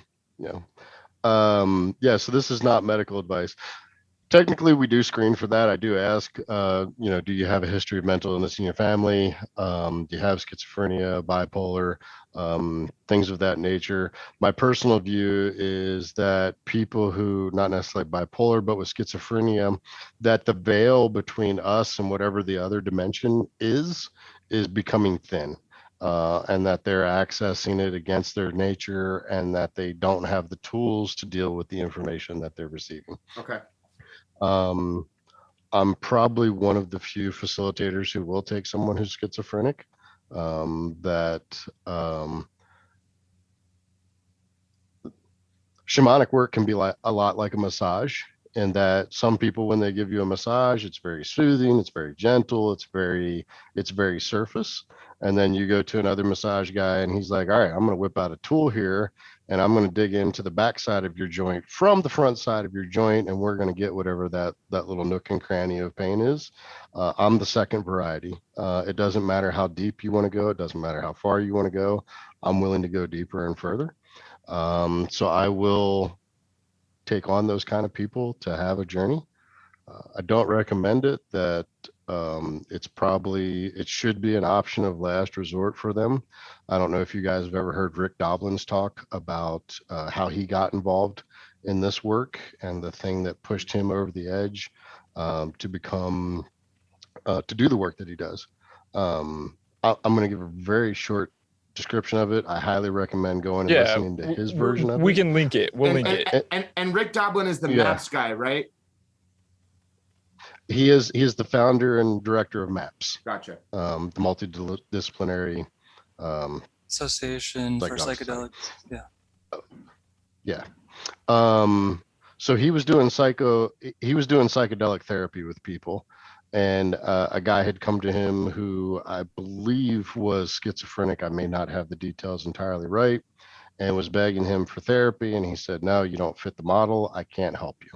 Speaker 3: this is not medical advice. Technically, we do screen for that. I do ask, do you have a history of mental illness in your family? Do you have schizophrenia, bipolar, things of that nature? My personal view is that people who, not necessarily bipolar, but with schizophrenia, that the veil between us and whatever the other dimension is becoming thin. And that they're accessing it against their nature, and that they don't have the tools to deal with the information that they're receiving.
Speaker 1: Okay.
Speaker 3: I'm probably one of the few facilitators who will take someone who's schizophrenic. Shamanic work can be like a lot like a massage, in that some people, when they give you a massage, it's very soothing, it's very gentle, it's very surface. And then you go to another massage guy and he's like, all right, I'm going to whip out a tool here and I'm going to dig into the back side of your joint from the front side of your joint, and we're going to get whatever that little nook and cranny of pain is. I'm the second variety. It doesn't matter how deep you want to go. It doesn't matter how far you want to go. I'm willing to go deeper and further. So I will take on those kind of people to have a journey. I don't recommend it. That it should be an option of last resort for them. I don't know if you guys have ever heard Rick Doblin's talk about how he got involved in this work, and the thing that pushed him over the edge to become to do the work that he does. I'm going to give a very short description of it. I highly recommend going and listening to his version of it.
Speaker 2: We can link it. We'll link it.
Speaker 1: And Rick Doblin is the MAPS guy, right?
Speaker 3: He is the founder and director of MAPS.
Speaker 1: Gotcha.
Speaker 3: The multidisciplinary
Speaker 4: Association for Psychedelics.
Speaker 3: Yeah. So he was doing psychedelic therapy with people, and a guy had come to him who I believe was schizophrenic. I may not have the details entirely right, and was begging him for therapy. And he said, no, you don't fit the model. I can't help you.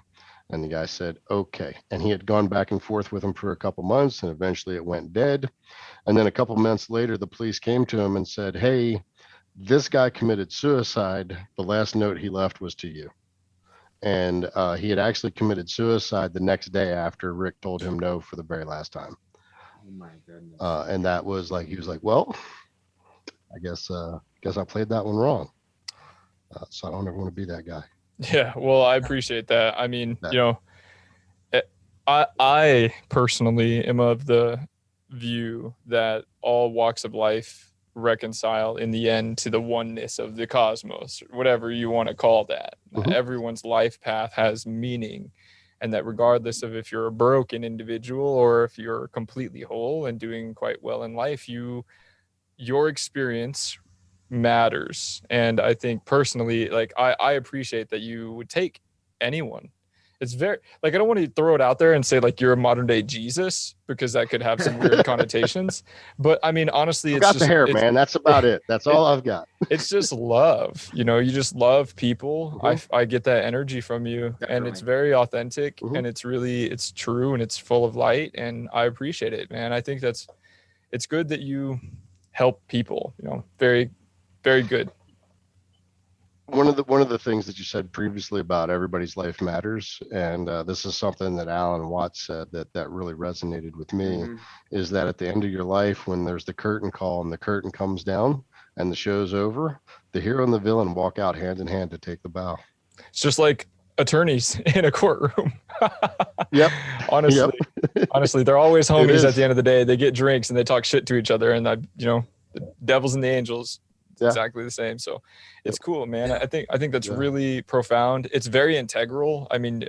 Speaker 3: And the guy said, okay. And he had gone back and forth with him for a couple months, and eventually it went dead. And then a couple months later, the police came to him and said, hey, this guy committed suicide. The last note he left was to you. And he had actually committed suicide the next day after Rick told him no for the very last time.
Speaker 1: Oh my goodness.
Speaker 3: And that was like, he was like, well, I guess I played that one wrong. So I don't ever want to be that guy.
Speaker 2: Yeah, well, I appreciate that. I mean, you know, I personally am of the view that all walks of life reconcile in the end to the oneness of the cosmos, whatever you want to call that.
Speaker 3: Mm-hmm.
Speaker 2: Everyone's life path has meaning, and that regardless of if you're a broken individual or if you're completely whole and doing quite well in life, your experience matters. And I think personally, like I appreciate that you would take anyone. It's very, like, I don't want to throw it out there and say like you're a modern day Jesus, because that could have some weird connotations, but I mean, honestly,
Speaker 3: I've got the hair, man. That's about it. That's all I've got.
Speaker 2: It's just love, you know, you just love people.
Speaker 3: Mm-hmm.
Speaker 2: I get that energy from you. Definitely. And it's very authentic. Mm-hmm. And it's true, and it's full of light, and I appreciate it, man. I think it's good that you help people, you know. Very, very good.
Speaker 3: One of the things that you said previously about everybody's life matters, and this is something that Alan Watts said that really resonated with me, mm-hmm. is that at the end of your life, when there's the curtain call and the curtain comes down and the show's over, the hero and the villain walk out hand in hand to take the bow.
Speaker 2: It's just like attorneys in a courtroom.
Speaker 3: Yep.
Speaker 2: Honestly, they're always homies at the end of the day. They get drinks and they talk shit to each other, and the devils and the angels. Yeah. Exactly the same. So it's cool, man. I think that's really profound. It's very integral. I mean,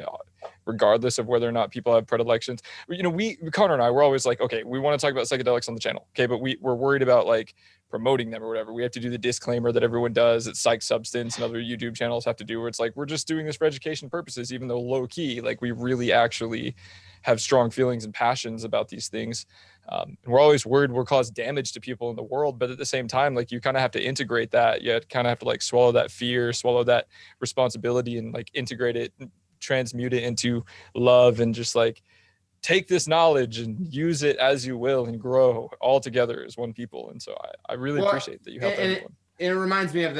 Speaker 2: regardless of whether or not people have predilections, you know, Connor and I, we're always like, okay, we want to talk about psychedelics on the channel. Okay. But we're worried about like promoting them or whatever. We have to do the disclaimer that everyone does at Psych Substance and other YouTube channels have to do, where it's like, we're just doing this for education purposes, even though low key, like we really actually have strong feelings and passions about these things. And we're always worried we'll cause damage to people in the world, but at the same time, like you kind of have to integrate that. You kind of have to like swallow that fear, swallow that responsibility, and like integrate it, and transmute it into love, and just like take this knowledge and use it as you will and grow all together as one people. And so I really appreciate that you help everyone.
Speaker 1: It reminds me of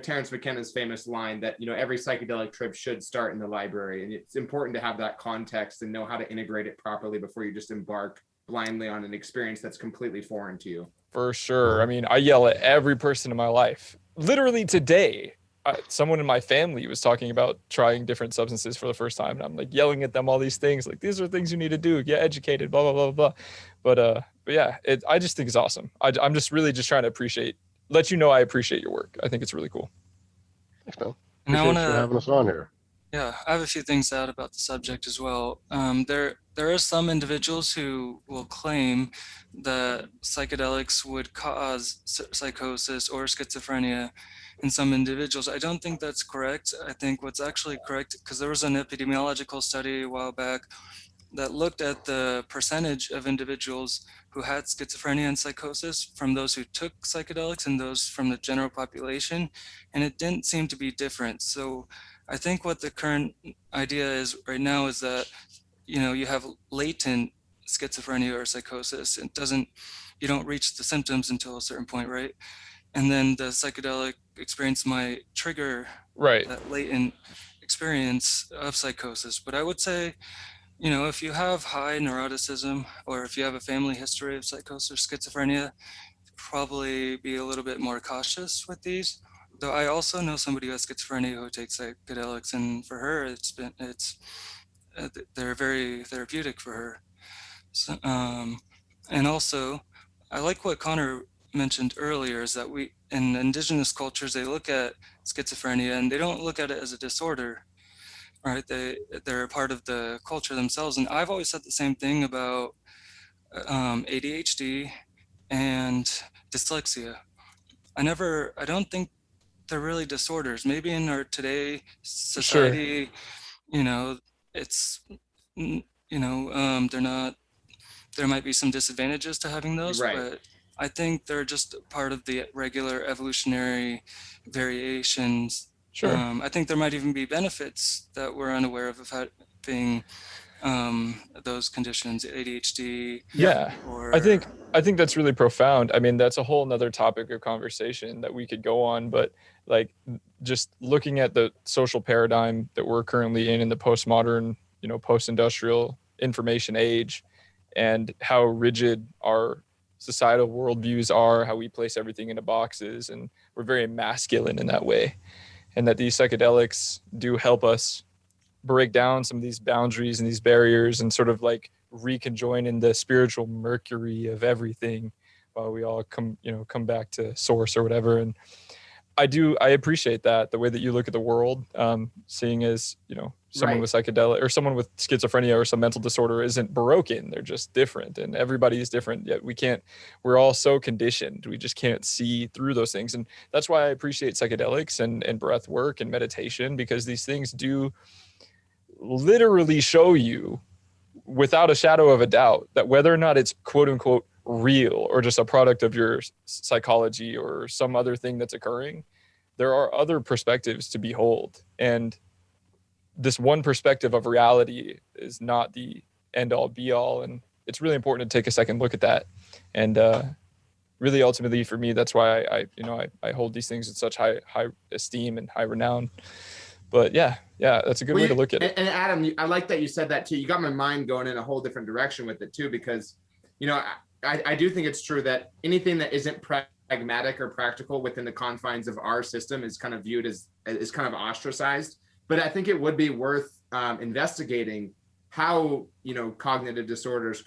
Speaker 1: Terence McKenna's famous line that, every psychedelic trip should start in the library. And it's important to have that context and know how to integrate it properly before you just embark blindly on an experience that's completely foreign to you.
Speaker 2: For sure. I mean, I yell at every person in my life. Literally today, someone in my family was talking about trying different substances for the first time. And I'm like yelling at them all these things, like, these are things you need to do. Get educated, blah, blah, blah, blah. But yeah, I just think it's awesome. I'm just really just trying to let you know I appreciate your work. I think it's really cool.
Speaker 3: Thanks, man. Appreciate you having us on here.
Speaker 4: Yeah, I have a few things to add about the subject as well. There are some individuals who will claim that psychedelics would cause psychosis or schizophrenia in some individuals. I don't think that's correct. I think what's actually correct, because there was an epidemiological study a while back that looked at the percentage of individuals who had schizophrenia and psychosis from those who took psychedelics and those from the general population, and it didn't seem to be different. So I think what the current idea is right now is that, you have latent schizophrenia or psychosis. You don't reach the symptoms until a certain point, right? And then the psychedelic experience might trigger that latent experience of psychosis. But I would say, if you have high neuroticism, or if you have a family history of psychosis or schizophrenia, probably be a little bit more cautious with these. Though I also know somebody who has schizophrenia who takes psychedelics, and for her, they're very therapeutic for her. So, and also, I like what Connor mentioned earlier, is that in indigenous cultures, they look at schizophrenia and they don't look at it as a disorder, right? They're a part of the culture themselves. And I've always said the same thing about ADHD and dyslexia. I don't think they're really disorders. Maybe in our today society, sure. They're not, there might be some disadvantages to having those, right. But I think they're just part of the regular evolutionary variations.
Speaker 2: Sure.
Speaker 4: I think there might even be benefits that we're unaware of helping those conditions, ADHD.
Speaker 2: Yeah,
Speaker 4: Or
Speaker 2: I think that's really profound. I mean, that's a whole nother topic of conversation that we could go on, but like just looking at the social paradigm that we're currently in the postmodern, post-industrial information age, and how rigid our societal worldviews are, how we place everything into boxes, and we're very masculine in that way. And that these psychedelics do help us break down some of these boundaries and these barriers and sort of like reconjoin in the spiritual mercury of everything while we all come back to source or whatever. And I appreciate that, the way that you look at the world, seeing as, someone with psychedelic or someone with schizophrenia or some mental disorder isn't broken. They're just different, and everybody is different. Yet we're all so conditioned. We just can't see through those things. And that's why I appreciate psychedelics and breath work and meditation, because these things do literally show you without a shadow of a doubt that whether or not it's quote unquote real or just a product of your psychology or some other thing that's occurring, there are other perspectives to behold. And this one perspective of reality is not the end all be all. And it's really important to take a second look at that. And really ultimately for me, that's why I hold these things in such high esteem and high renown. But yeah, that's a good way to look at it.
Speaker 1: And Adam, I like that you said that too. You got my mind going in a whole different direction with it too, because, I do think it's true that anything that isn't pragmatic or practical within the confines of our system is kind of viewed as kind of ostracized. But I think it would be worth investigating how, cognitive disorders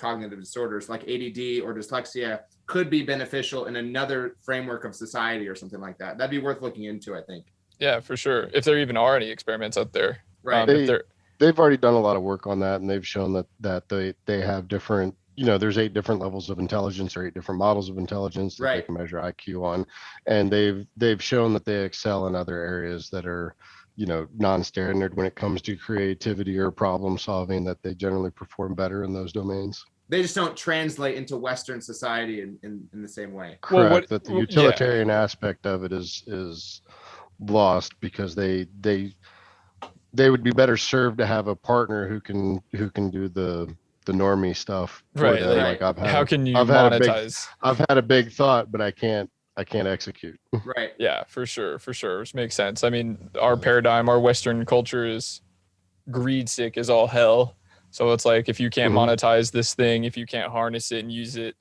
Speaker 1: like ADD or dyslexia could be beneficial in another framework of society or something like that. That'd be worth looking into, I think.
Speaker 2: Yeah, for sure. If there even are any experiments out there.
Speaker 1: Right.
Speaker 3: They've already done a lot of work on that, and they've shown that they have different, there's 8 different levels of intelligence or 8 different models of intelligence that they can measure IQ on. And they've shown that they excel in other areas that are, non-standard when it comes to creativity or problem solving, that they generally perform better in those domains.
Speaker 1: They just don't translate into Western society in the same way.
Speaker 3: Correct. That the utilitarian aspect of it is lost, because they would be better served to have a partner who can do the normie stuff.
Speaker 2: Right.
Speaker 3: Like
Speaker 2: how can you monetize?
Speaker 3: I've had a big thought, but I can't execute.
Speaker 1: Right.
Speaker 2: Yeah, for sure. Which makes sense. I mean, our paradigm, our Western culture is greed sick as all hell. So it's like, if you can't monetize this thing, if you can't harness it and use it,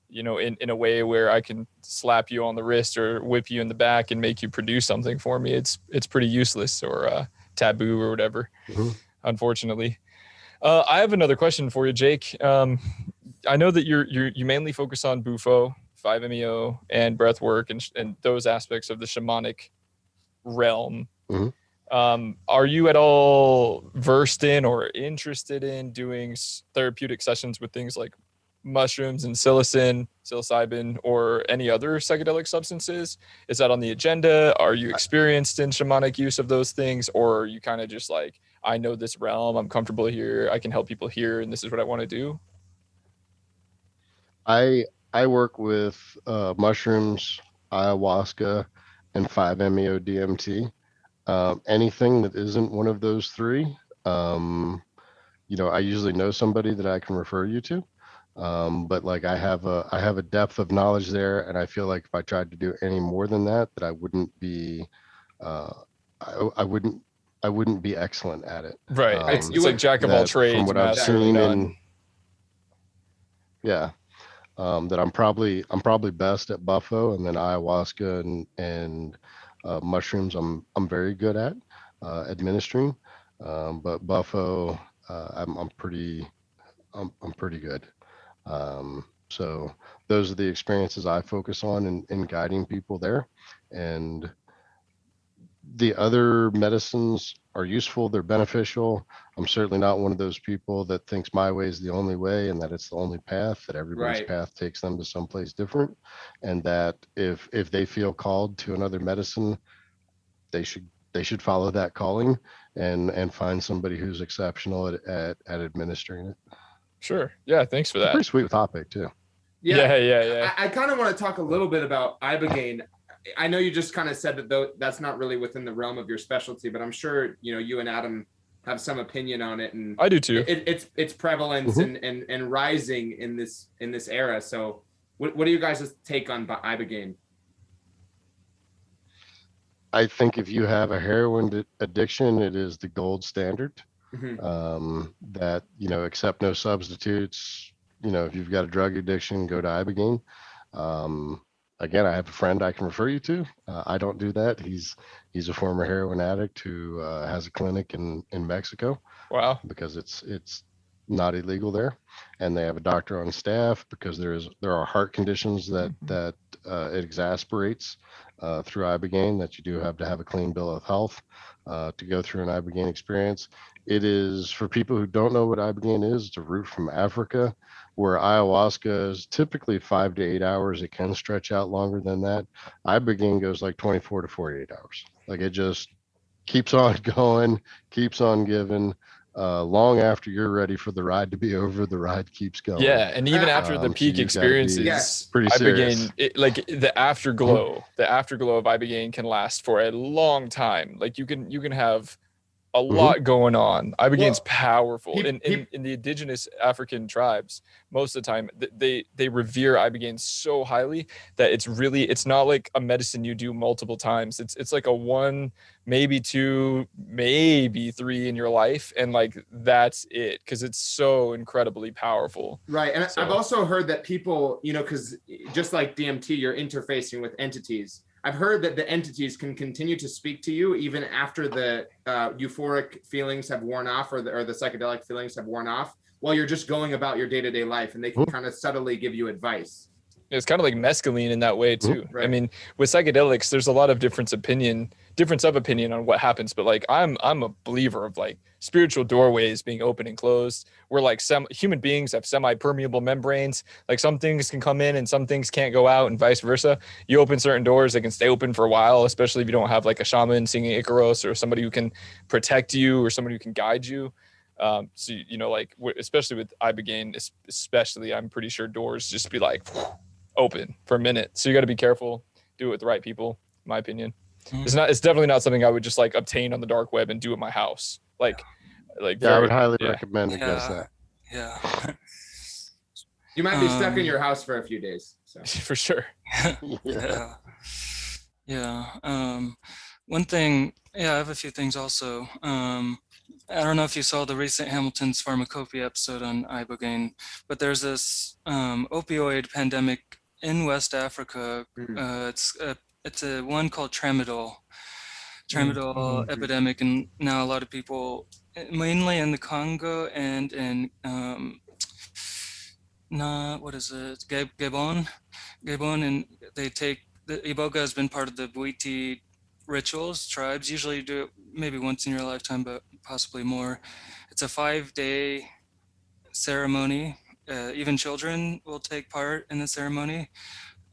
Speaker 2: in a way where I can slap you on the wrist or whip you in the back and make you produce something for me, it's pretty useless or taboo or whatever, unfortunately. I have another question for you, Jake. I know that you mainly focus on Bufo, 5-MeO, and breath work and those aspects of the shamanic realm. Are you at all versed in or interested in doing therapeutic sessions with things like mushrooms and psilocybin, or any other psychedelic substances? Is that on the agenda? Are you experienced in shamanic use of those things, or are you kind of just like, I know this realm, I'm comfortable here, I can help people here, and this is what I want to do?
Speaker 3: I work with mushrooms, ayahuasca, and 5-MeO DMT. Anything that isn't one of those 3, I usually know somebody that I can refer you to. But like I have a depth of knowledge there, and I feel like if I tried to do any more than that I wouldn't be I wouldn't be excellent at it.
Speaker 2: Right. It's like jack of all trades.
Speaker 3: From what I've seen, and that I'm probably best at Bufo, and then ayahuasca and mushrooms I'm very good at administering. But Bufo, I'm pretty good. So those are the experiences I focus on in guiding people there. And the other medicines are useful, they're beneficial. I'm certainly not one of those people that thinks my way is the only way and that it's the only path, that everybody's path takes them to someplace different. And that if they feel called to another medicine, they should follow that calling and find somebody who's exceptional at administering it.
Speaker 2: Sure. Yeah. Thanks for that.
Speaker 3: Pretty sweet topic too.
Speaker 2: Yeah.
Speaker 1: I kind of want to talk a little bit about Ibogaine. I know you just kind of said that that's not really within the realm of your specialty, but I'm sure, you and Adam have some opinion on it, and
Speaker 2: I do too.
Speaker 1: Its prevalence and rising in this era. So what are you guys' take on Ibogaine?
Speaker 3: I think if you have a heroin addiction, it is the gold standard. That, you know, accept no substitutes. You know, if you've got a drug addiction, go to Ibogaine. Again, I have a friend I can refer you to. I don't do that. He's a former heroin addict who has a clinic in Mexico.
Speaker 2: Wow.
Speaker 3: Because it's not illegal there, and they have a doctor on staff because there are heart conditions that it exasperates through Ibogaine, that you do have to have a clean bill of health to go through an Ibogaine experience. It is, for people who don't know what Ibogaine is, it's a root from Africa, where ayahuasca is typically 5 to 8 hours. It can stretch out longer than that. Ibogaine goes like 24 to 48 hours. Like, it just keeps on going, keeps on giving. Long after you're ready for the ride to be over, the ride keeps going.
Speaker 2: Yeah, and even after the peak experiences,
Speaker 3: pretty serious.
Speaker 2: Ibogaine, like the afterglow of Ibogaine can last for a long time. Like you can have a lot going on. Ibogaine's powerful. In the indigenous African tribes, most of the time they revere Ibogaine so highly that it's not like a medicine you do multiple times. It's like a 1, maybe 2, maybe 3 in your life, and like that's it, because it's so incredibly powerful.
Speaker 1: Right. And I've also heard that people, you know, because just like DMT, you're interfacing with entities. I've heard that the entities can continue to speak to you even after the euphoric feelings have worn off, or the psychedelic feelings have worn off, while you're just going about your day-to-day life, and they can kind of subtly give you advice.
Speaker 2: It's kind of like mescaline in that way too.
Speaker 1: Right.
Speaker 2: I mean, with psychedelics, there's a lot of difference of opinion on what happens, but like I'm a believer of like spiritual doorways being open and closed, where like some human beings have semi-permeable membranes. Like some things can come in and some things can't go out, and vice versa. You open certain doors, they can stay open for a while, especially if you don't have like a shaman singing Icarus, or somebody who can protect you, or somebody who can guide you. So, you know, like especially with Ibogaine, especially, I'm pretty sure doors just be like open for a minute. So you got to be careful, do it with the right people, in my opinion. It's definitely not something I would just like obtain on the dark web and do at my house. Like
Speaker 3: I would highly recommend against that.
Speaker 4: Yeah.
Speaker 1: You might be stuck in your house for a few days. So.
Speaker 2: For sure.
Speaker 4: Yeah. One thing, I have a few things also. I don't know if you saw the recent Hamilton's Pharmacopoeia episode on Ibogaine, but there's this opioid pandemic in West Africa. It's a one called tramadol epidemic, and now a lot of people, mainly in the Congo and in Gabon, and they take the Iboga has been part of the Bwiti rituals. Tribes usually do it maybe once in your lifetime, but possibly more. It's a 5-day ceremony. Even children will take part in the ceremony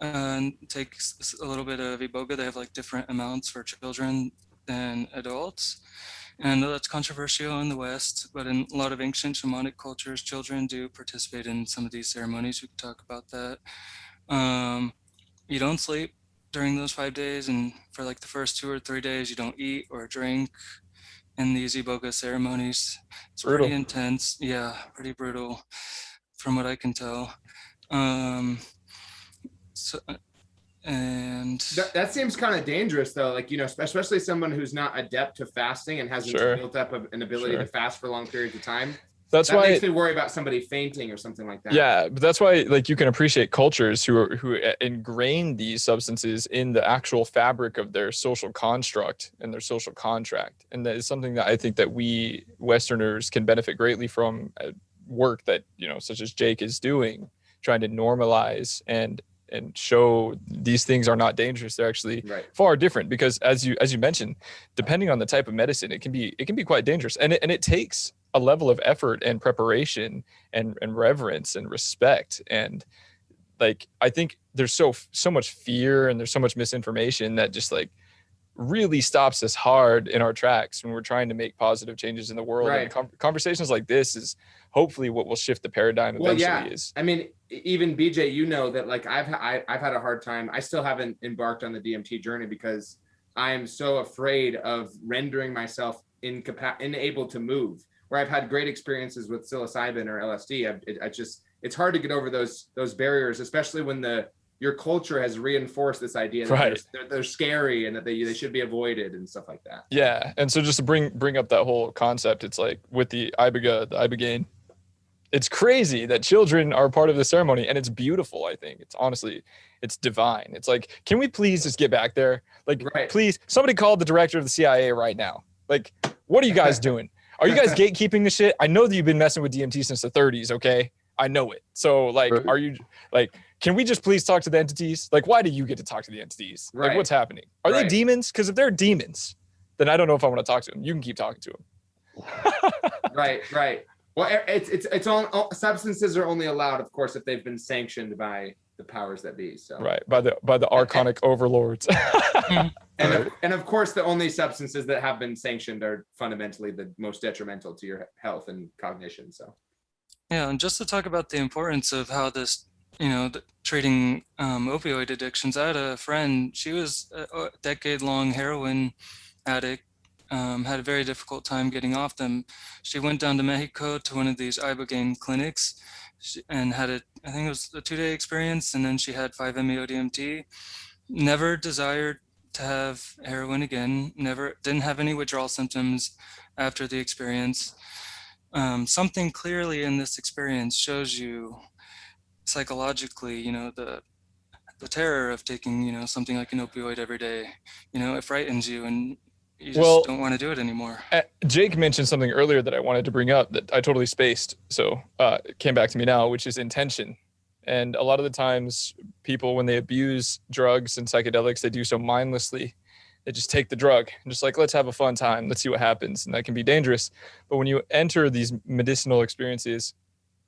Speaker 4: and take a little bit of Iboga. They have like different amounts for children than adults. And I know that's controversial in the West, but in a lot of ancient shamanic cultures, children do participate in some of these ceremonies. We could talk about that. You don't sleep during those 5 days, and for like the first 2 or 3 days, you don't eat or drink in these Iboga ceremonies. It's brutal. Pretty intense. Yeah, pretty brutal from what I can tell. And
Speaker 1: that seems kind of dangerous though, like, you know, especially someone who's not adept to fasting and hasn't built up an ability to fast for long periods of time. That makes me worry about somebody fainting or something like that.
Speaker 2: Yeah, but that's why, like, you can appreciate cultures who ingrain these substances in the actual fabric of their social construct and their social contract, and that is something that I think that we Westerners can benefit greatly from. Work that, you know, such as Jake is doing, trying to normalize and show these things are not dangerous. They're actually far different, because as you mentioned, depending on the type of medicine, it can be quite dangerous, and it takes a level of effort and preparation and reverence and respect. And like, I think there's so much fear and there's so much misinformation that just like really stops us hard in our tracks when we're trying to make positive changes in the world. And conversations like this is hopefully what will shift the paradigm eventually. I
Speaker 1: mean, even BJ, you know that like I've had a hard time. I still haven't embarked on the DMT journey because I am so afraid of rendering myself unable to move. Where I've had great experiences with psilocybin or LSD, it's hard to get over those barriers, especially when your culture has reinforced this idea that they're scary and that they should be avoided and stuff like that.
Speaker 2: Yeah, and so just to bring up that whole concept, it's like with the Ibogaine, it's crazy that children are part of the ceremony, and it's beautiful. I think it's divine. It's like, can we please just get back there? Like, please, somebody call the director of the CIA right now. Like, what are you guys doing? Are you guys gatekeeping the shit? I know that you've been messing with DMT since the 30s, okay? I know it. So, like, are you, like, can we just please talk to the entities? Like, why do you get to talk to the entities? Like, what's happening? Are they demons? Because if they're demons, then I don't know if I want to talk to them. You can keep talking to them.
Speaker 1: Right. Well, it's all substances are only allowed, of course, if they've been sanctioned by the powers that be. So
Speaker 2: by the archonic overlords.
Speaker 1: And of course, the only substances that have been sanctioned are fundamentally the most detrimental to your health and cognition. So
Speaker 4: yeah, and just to talk about the importance of how this, treating opioid addictions. I had a friend, she was a decade-long heroin addict. Had a very difficult time getting off them. She went down to Mexico to one of these Ibogaine clinics and had I think it was a 2-day experience, and then she had 5-MeO-DMT. Never desired to have heroin again, didn't have any withdrawal symptoms after the experience. Something clearly in this experience shows you psychologically, the terror of taking, something like an opioid every day. It frightens you, and you just don't want to do it anymore.
Speaker 2: Jake mentioned something earlier that I wanted to bring up that I totally spaced. So it came back to me now, which is intention. And a lot of the times people, when they abuse drugs and psychedelics, they do so mindlessly. They just take the drug and just like, let's have a fun time. Let's see what happens. And that can be dangerous. But when you enter these medicinal experiences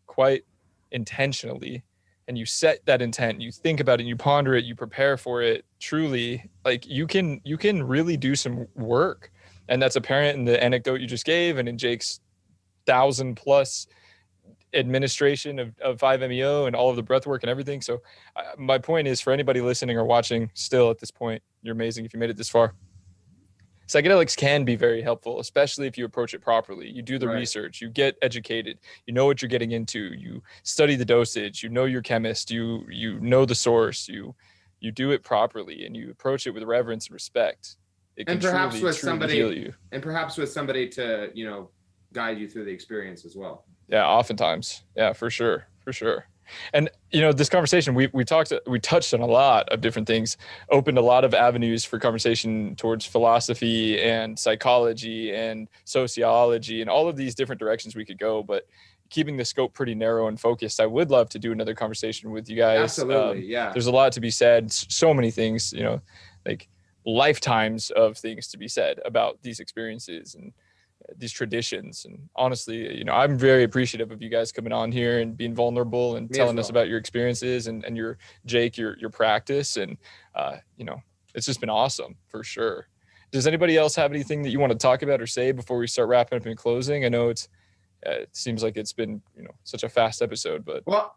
Speaker 2: quite intentionally, and you set that intent, you think about it, you ponder it, you prepare for it, truly, like you can really do some work. And that's apparent in the anecdote you just gave and in Jake's 1,000+ administration of 5-MeO and all of the breath work and everything. So my point is, for anybody listening or watching still at this point, you're amazing if you made it this far. Psychedelics can be very helpful, especially if you approach it properly. You do the research, you get educated, you know what you're getting into, you study the dosage, you know your chemist, you know the source, you do it properly, and you approach it with reverence and respect. It can truly heal you.
Speaker 1: And perhaps with somebody to, guide you through the experience as well.
Speaker 2: Yeah, oftentimes. Yeah, for sure. And this conversation, we touched on a lot of different things, opened a lot of avenues for conversation towards philosophy and psychology and sociology and all of these different directions we could go, but keeping the scope pretty narrow and focused. I would love to do another conversation with you guys.
Speaker 1: Absolutely. Yeah.
Speaker 2: There's a lot to be said. So many things, like lifetimes of things to be said about these experiences and these traditions. And honestly, I'm very appreciative of you guys coming on here and being vulnerable and telling us about your experiences and your practice. And, it's just been awesome for sure. Does anybody else have anything that you want to talk about or say before we start wrapping up and closing? I know it seems like it's been, such a fast episode, but.
Speaker 1: Well,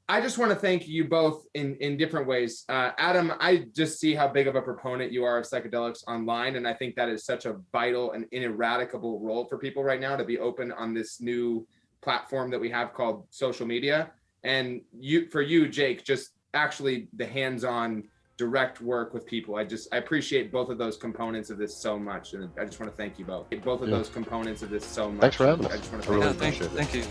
Speaker 1: I just want to thank you both in different ways. Adam, I just see how big of a proponent you are of psychedelics online. And I think that is such a vital and ineradicable role for people right now to be open on this new platform that we have called social media. And for you, Jake, just actually the hands-on direct work with people. I appreciate both of those components of this so much. And I just want to thank you both. Those components of this so much.
Speaker 3: Thanks for having us.
Speaker 1: I just want to
Speaker 3: really
Speaker 4: thank you.